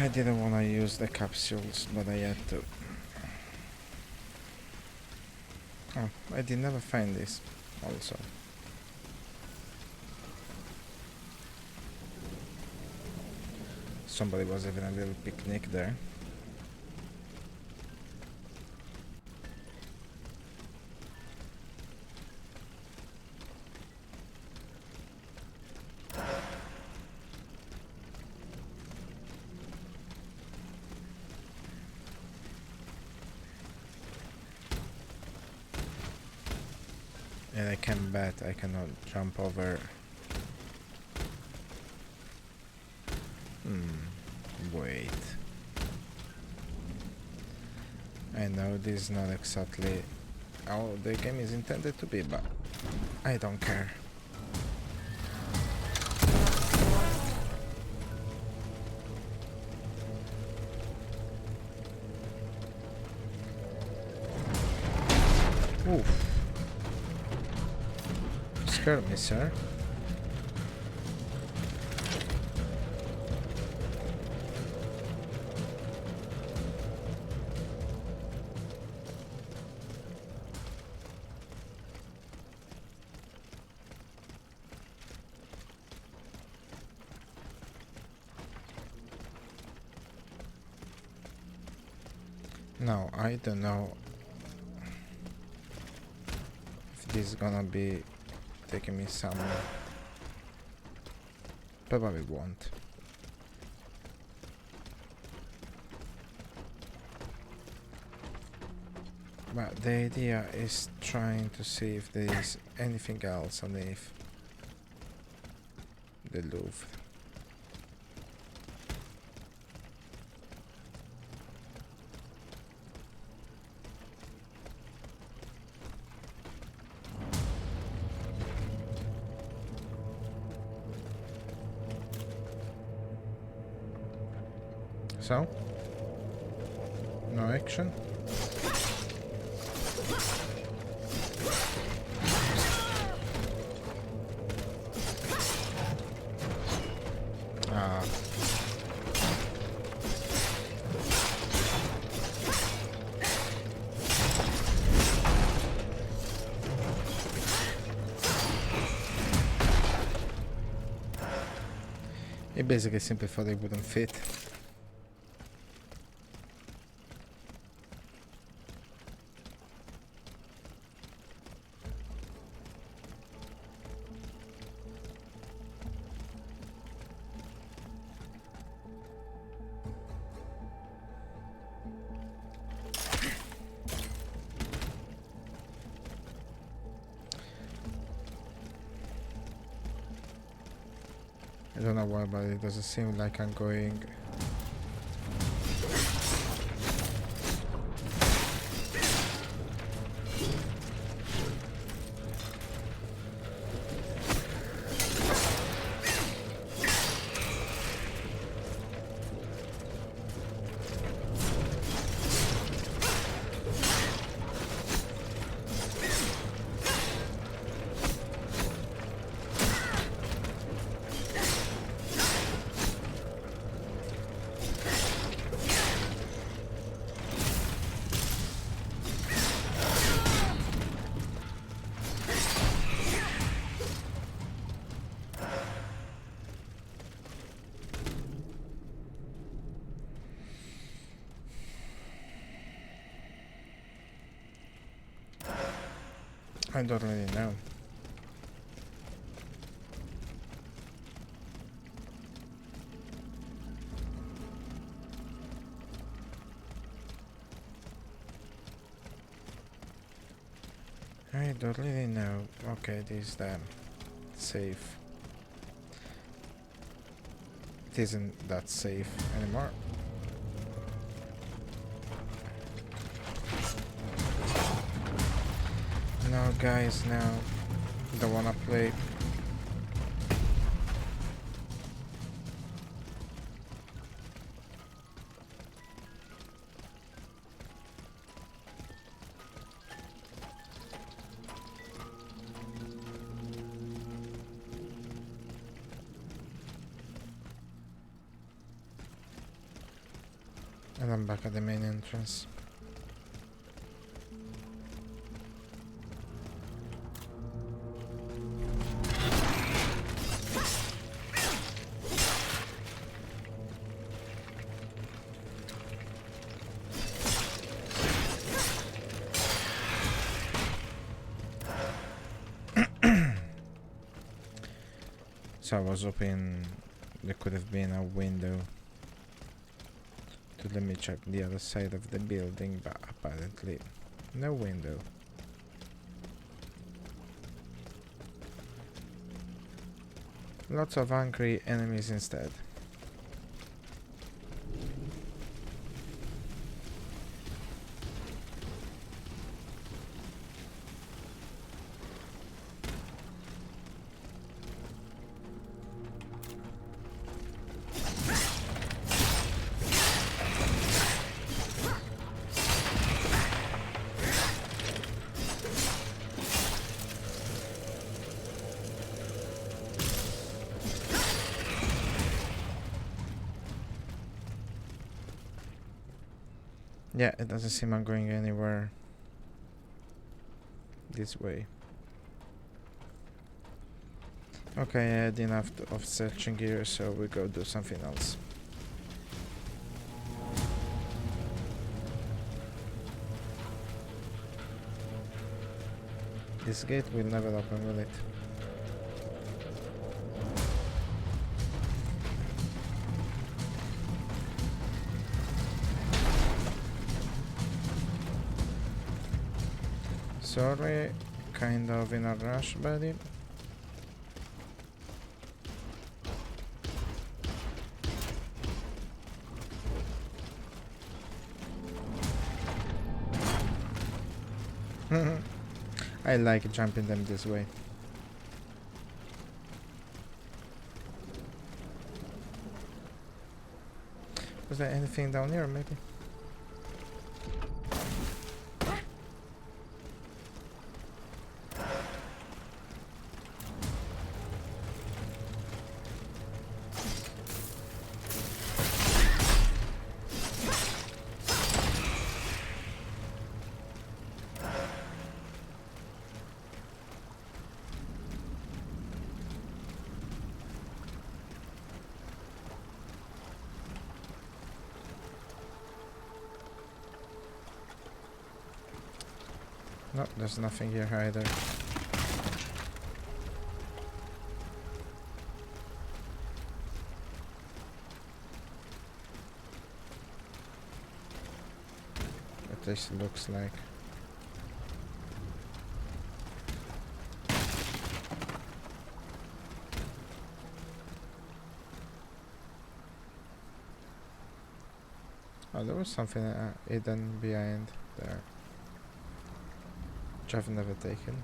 I didn't want to use the capsules, but I had to. Oh, I did never find this also. Somebody was having a little picnic there. And I can bet I cannot jump over. Wait. I know this is not exactly how the game is intended to be, but I don't care. Oof. Scared me, sir. No, I don't know if this is gonna be taking me somewhere. Probably won't. But the idea is trying to see if there is anything else underneath the Louvre. So? No action? Ah. It basically simply thought it wouldn't fit. I don't know why, but it doesn't seem like I'm going. I don't really know. I don't really know. Okay, this is the safe. It isn't that safe anymore. No, guys, no. Don't wanna play. And I'm back at the main entrance. So I was hoping there could have been a window to let me check the other side of the building, but apparently no window. Lots of angry enemies instead. Yeah, it doesn't seem I'm going anywhere this way. Okay, I had enough of searching here, so we go do something else. This gate will never open, will it? Sorry, kind of in a rush, buddy. I like jumping them this way. Was there anything down here, maybe? No, there's nothing here either. At least it looks like. Oh, there was something hidden behind there. Which I've never taken.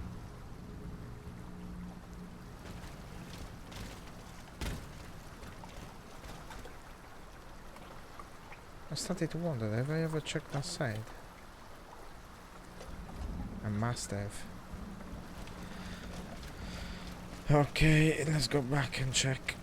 I started to wonder, have I ever checked that side? I must have. Okay, let's go back and check.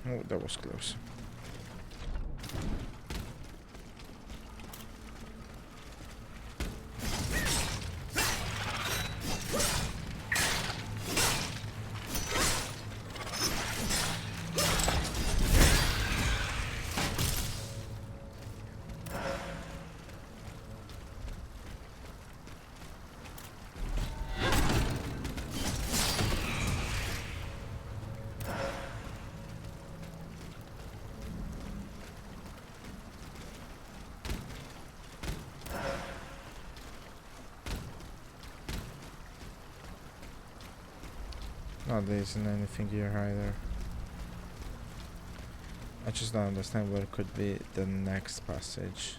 Oh, that was close. No, there isn't anything here either. I just don't understand where could be the next passage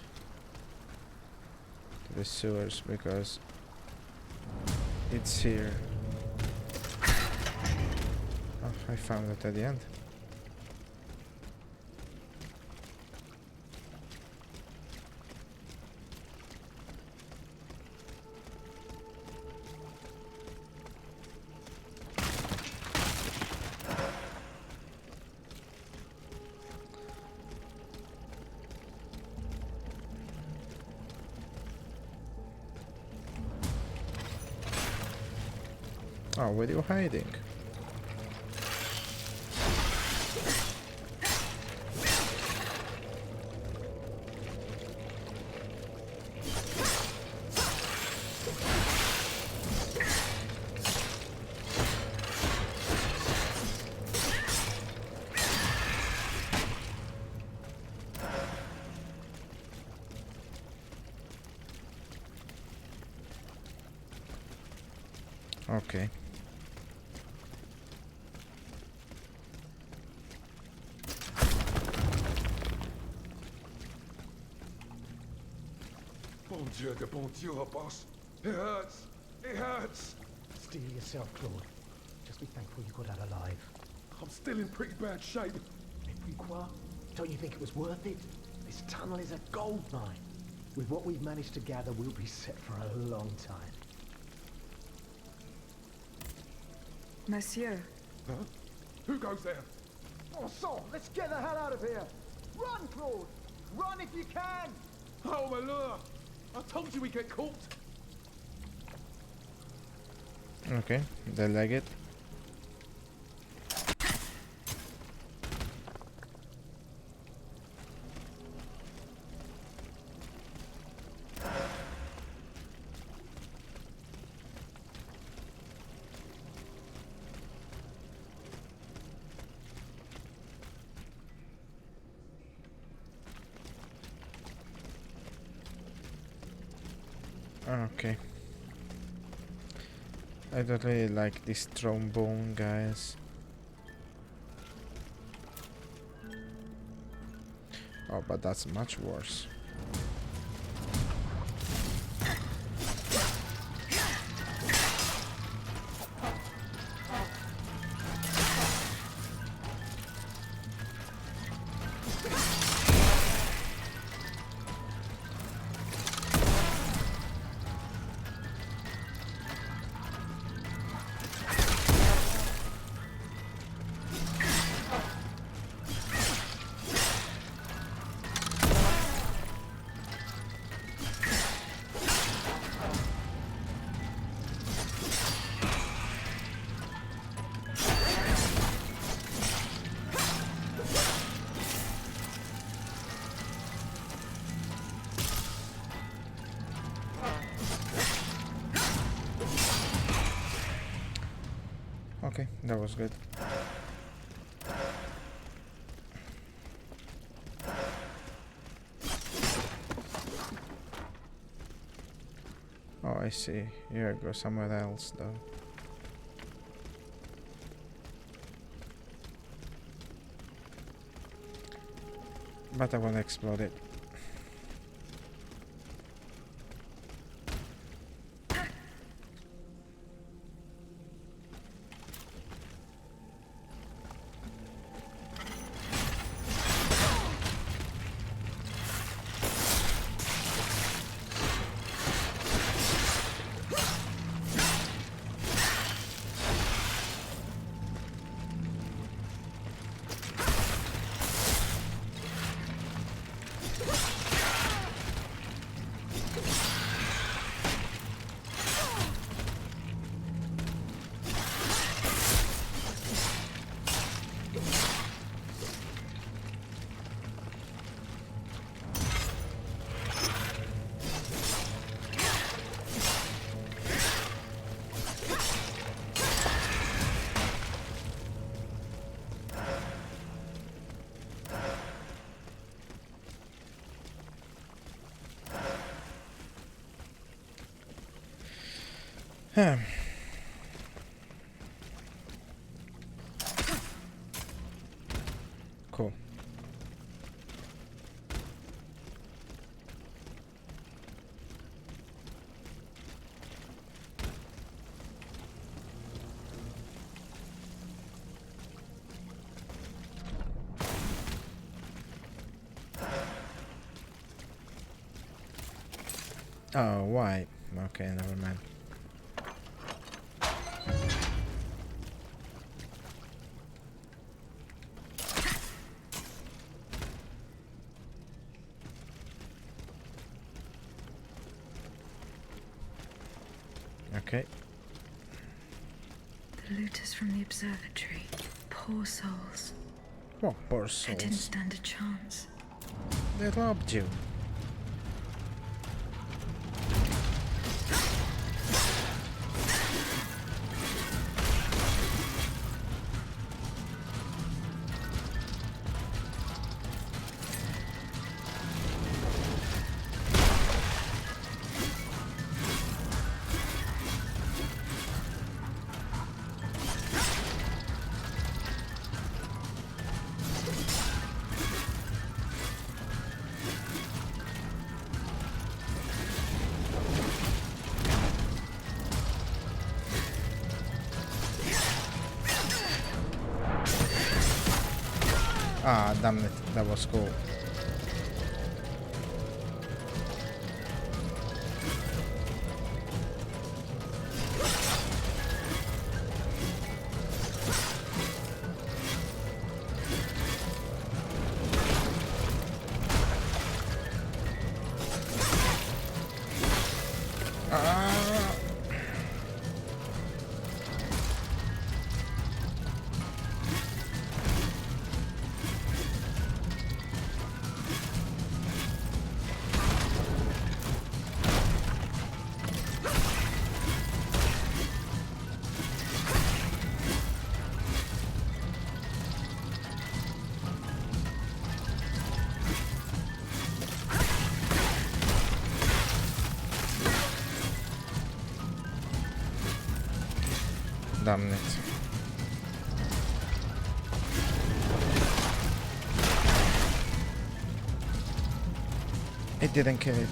to the sewers, because it's here. Oh, I found it at the end. Oh, where are you hiding? Okay. Bon Dieu, boss. It hurts. It hurts. Steel yourself, Claude. Just be thankful you got out alive. I'm still in pretty bad shape. Et puis quoi? Don't you think it was worth it? This tunnel is a gold mine. With what we've managed to gather, we'll be set for a long time. Monsieur. Huh? Who goes there? Oh, so, let's get the hell out of here! Run, Claude! Run if you can! Oh, my lure! I told you we'd get caught! Okay, they leg it. Okay. I don't really like this trombone, guys. Oh, but that's much worse. That was good. Oh, I see. Here I go somewhere else though. But I wanna explode it. Cool. Oh, why? Okay, never mind. Okay. The looters from the observatory. Poor souls. What poor They didn't souls? stand a chance. They robbed you. Ah, damn it. That was cool. Ah. Damn it. It didn't kill it.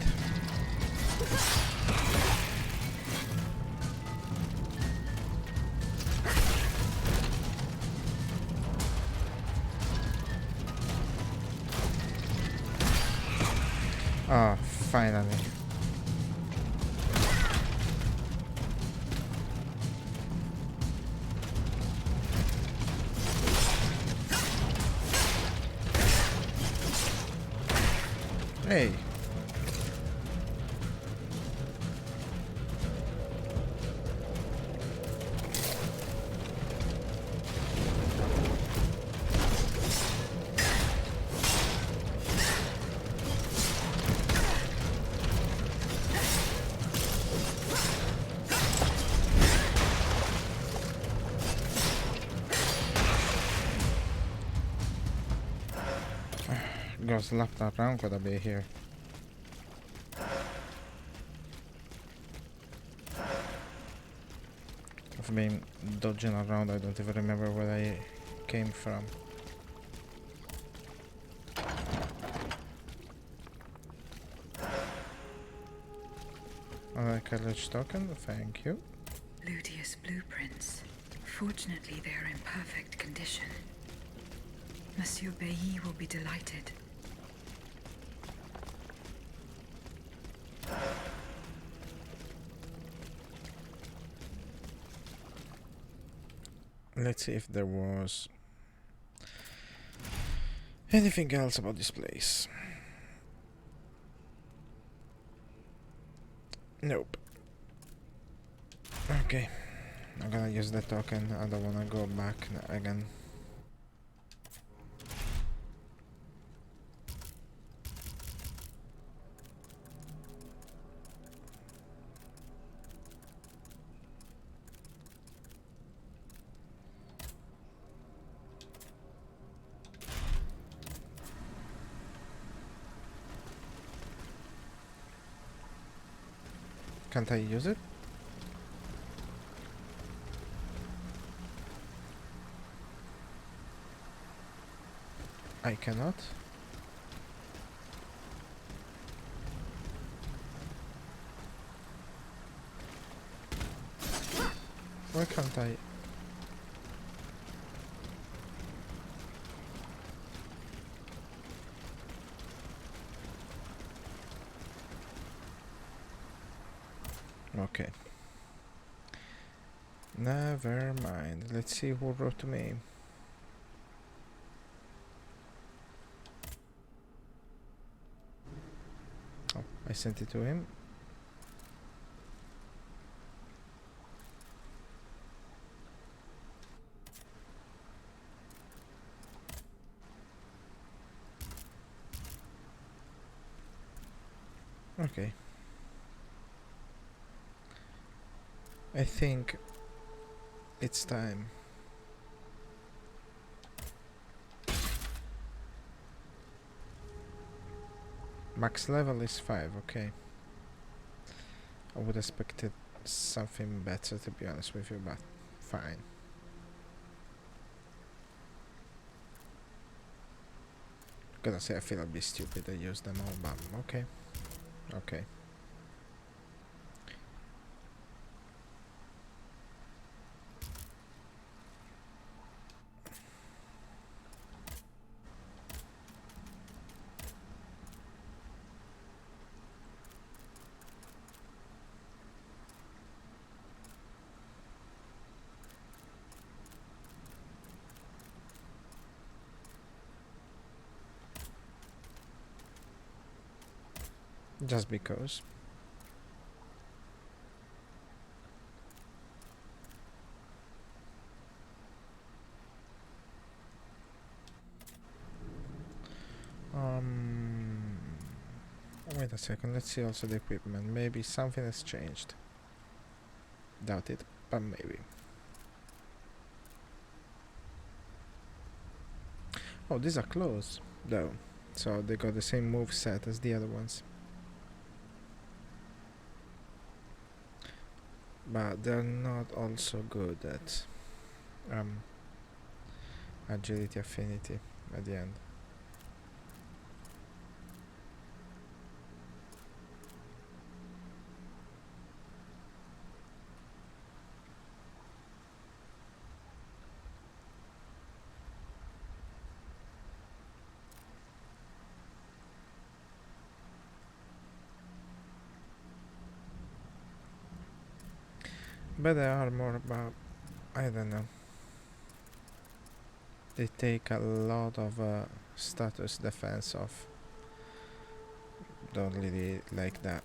Ah, finally. Hey. Jag slappnar around quite a bit here. I've been dodging around, I don't even remember where I came from. Alright, college token, thank you. Ludia's blueprints. Fortunately, they are in perfect condition. Monsieur Bailly will be delighted. Let's see if there was anything else about this place. Nope. Okay, I'm gonna use the token. I don't wanna go back again. Can't I use it? I cannot. Why can't I? Okay. Never mind. Let's see who wrote to me. Oh, I sent it to him. Okay. I think it's time. Max level is 5, okay. I would expected something better, to be honest with you, but fine. Gonna say I feel a bit stupid I use them all, but okay. Okay. Just because. Wait a second, let's see also the equipment. Maybe something has changed. Doubt it, but maybe. Oh, these are close, though. So they got the same move set as the other ones. But they're not also good at agility affinity at the end. But they are more about, I don't know. They take a lot of status defense off. Don't really like that.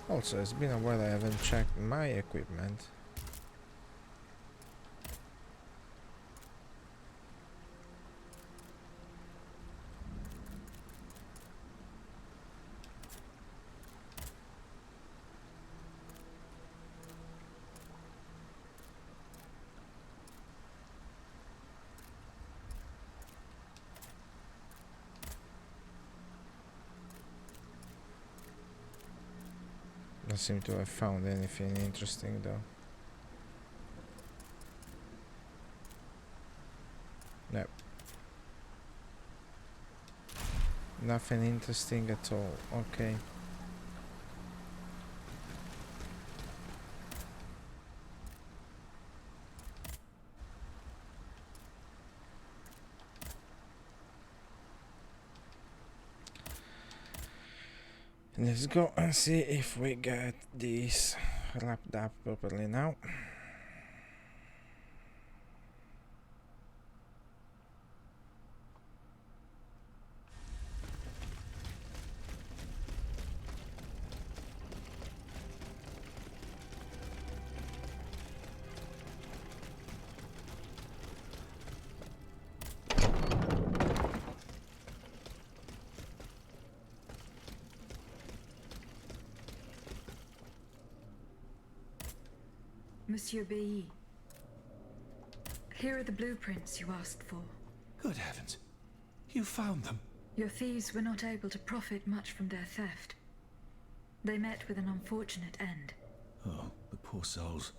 Also, it's been a while I haven't checked my equipment. Don't seem to have found anything interesting though. Nope. Nothing interesting at all. Okay. Let's go and see if we get this wrapped up properly now. Monsieur B. Here are the blueprints you asked for. Good heavens. You found them. Your thieves were not able to profit much from their theft. They met with an unfortunate end. Oh, the poor souls.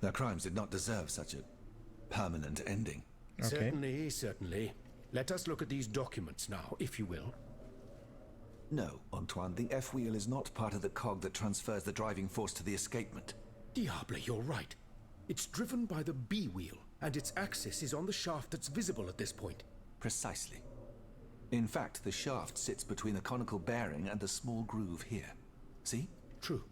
Their crimes did not deserve such a permanent ending. Okay. Certainly, certainly. Let us look at these documents now, if you will. No, Antoine, the F-wheel is not part of the cog that transfers the driving force to the escapement. Diable, you're right. It's driven by the B-wheel, and its axis is on the shaft that's visible at this point. Precisely. In fact, the shaft sits between the conical bearing and the small groove here. See? True.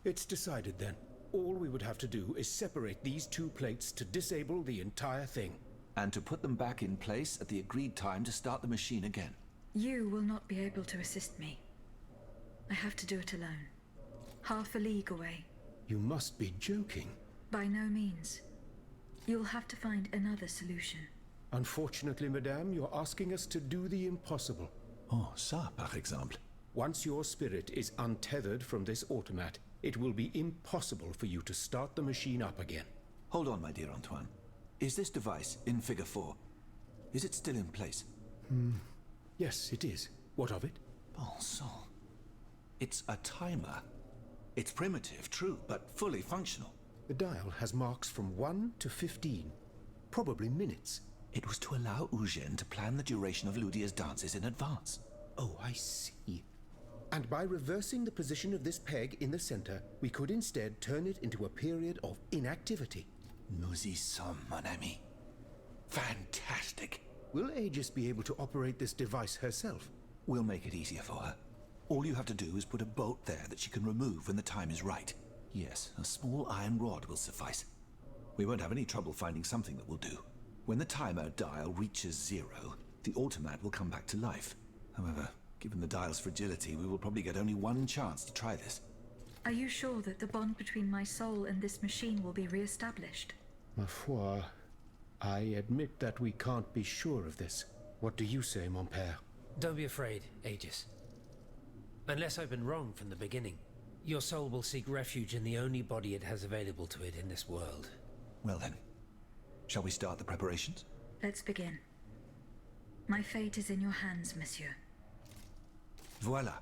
It's decided then. All we would have to do is separate these two plates to disable the entire thing. And to put them back in place at the agreed time to start the machine again. You will not be able to assist me. I have to do it alone. Half a league away. You must be joking. By no means. You'll have to find another solution. Unfortunately, madame, you're asking us to do the impossible. Oh, ça, par exemple. Once your spirit is untethered from this automat, it will be impossible for you to start the machine up again. Hold on, my dear Antoine. Is this device in Figure 4? Is it still in place? Yes, it is. What of it? Bon sang. It's a timer. It's primitive, true, but fully functional. The dial has marks from 1 to 15. Probably minutes. It was to allow Eugène to plan the duration of Ludia's dances in advance. Oh, I see. And by reversing the position of this peg in the center, we could instead turn it into a period of inactivity. Nous y sommes, mon ami. Fantastic. Will Aegis be able to operate this device herself? We'll make it easier for her. All you have to do is put a bolt there that she can remove when the time is right. Yes, a small iron rod will suffice. We won't have any trouble finding something that will do. When the timer dial reaches 0, the automat will come back to life. However, given the dial's fragility, we will probably get only one chance to try this. Are you sure that the bond between my soul and this machine will be re-established? Ma foi, I admit that we can't be sure of this. What do you say, mon père? Don't be afraid, Aegis. Unless I've been wrong from the beginning, your soul will seek refuge in the only body it has available to it in this world. Well then, shall we start the preparations? Let's begin. My fate is in your hands, monsieur. Voila.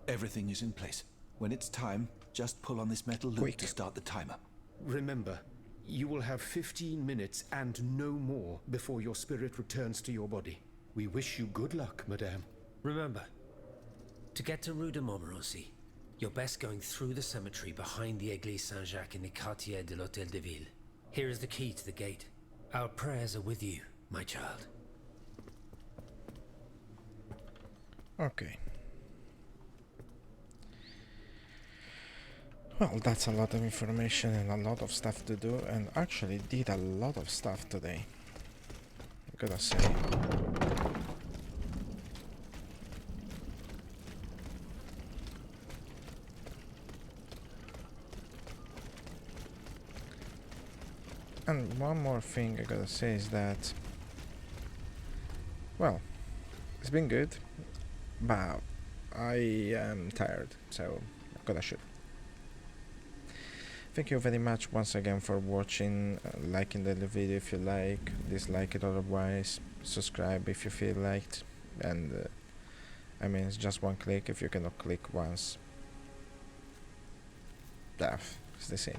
Everything is in place. When it's time, just pull on this metal loop Quick. to start the timer. Remember, you will have 15 minutes and no more before your spirit returns to your body. We wish you good luck, madame. Remember, to get to Rue de Montmorency, you're best going through the cemetery behind the Église Saint-Jacques in the Quartier de l'Hôtel de Ville. Here is the key to the gate. Our prayers are with you, my child. Okay. Well, that's a lot of information and a lot of stuff to do, and actually did a lot of stuff today, I gotta say. And one more thing I gotta say is that, well, it's been good, but I am tired, so I gotta shoot. Thank you very much once again for watching, liking the video if you like, dislike it otherwise, subscribe if you feel liked, and I mean it's just one click if you cannot click once. death. It's the same.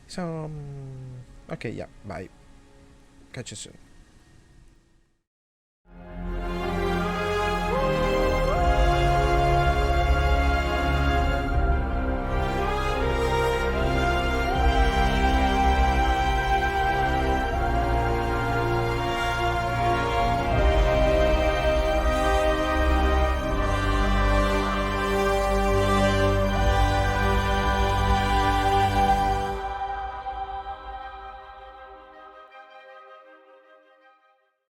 So, okay, yeah, bye. Catch you soon.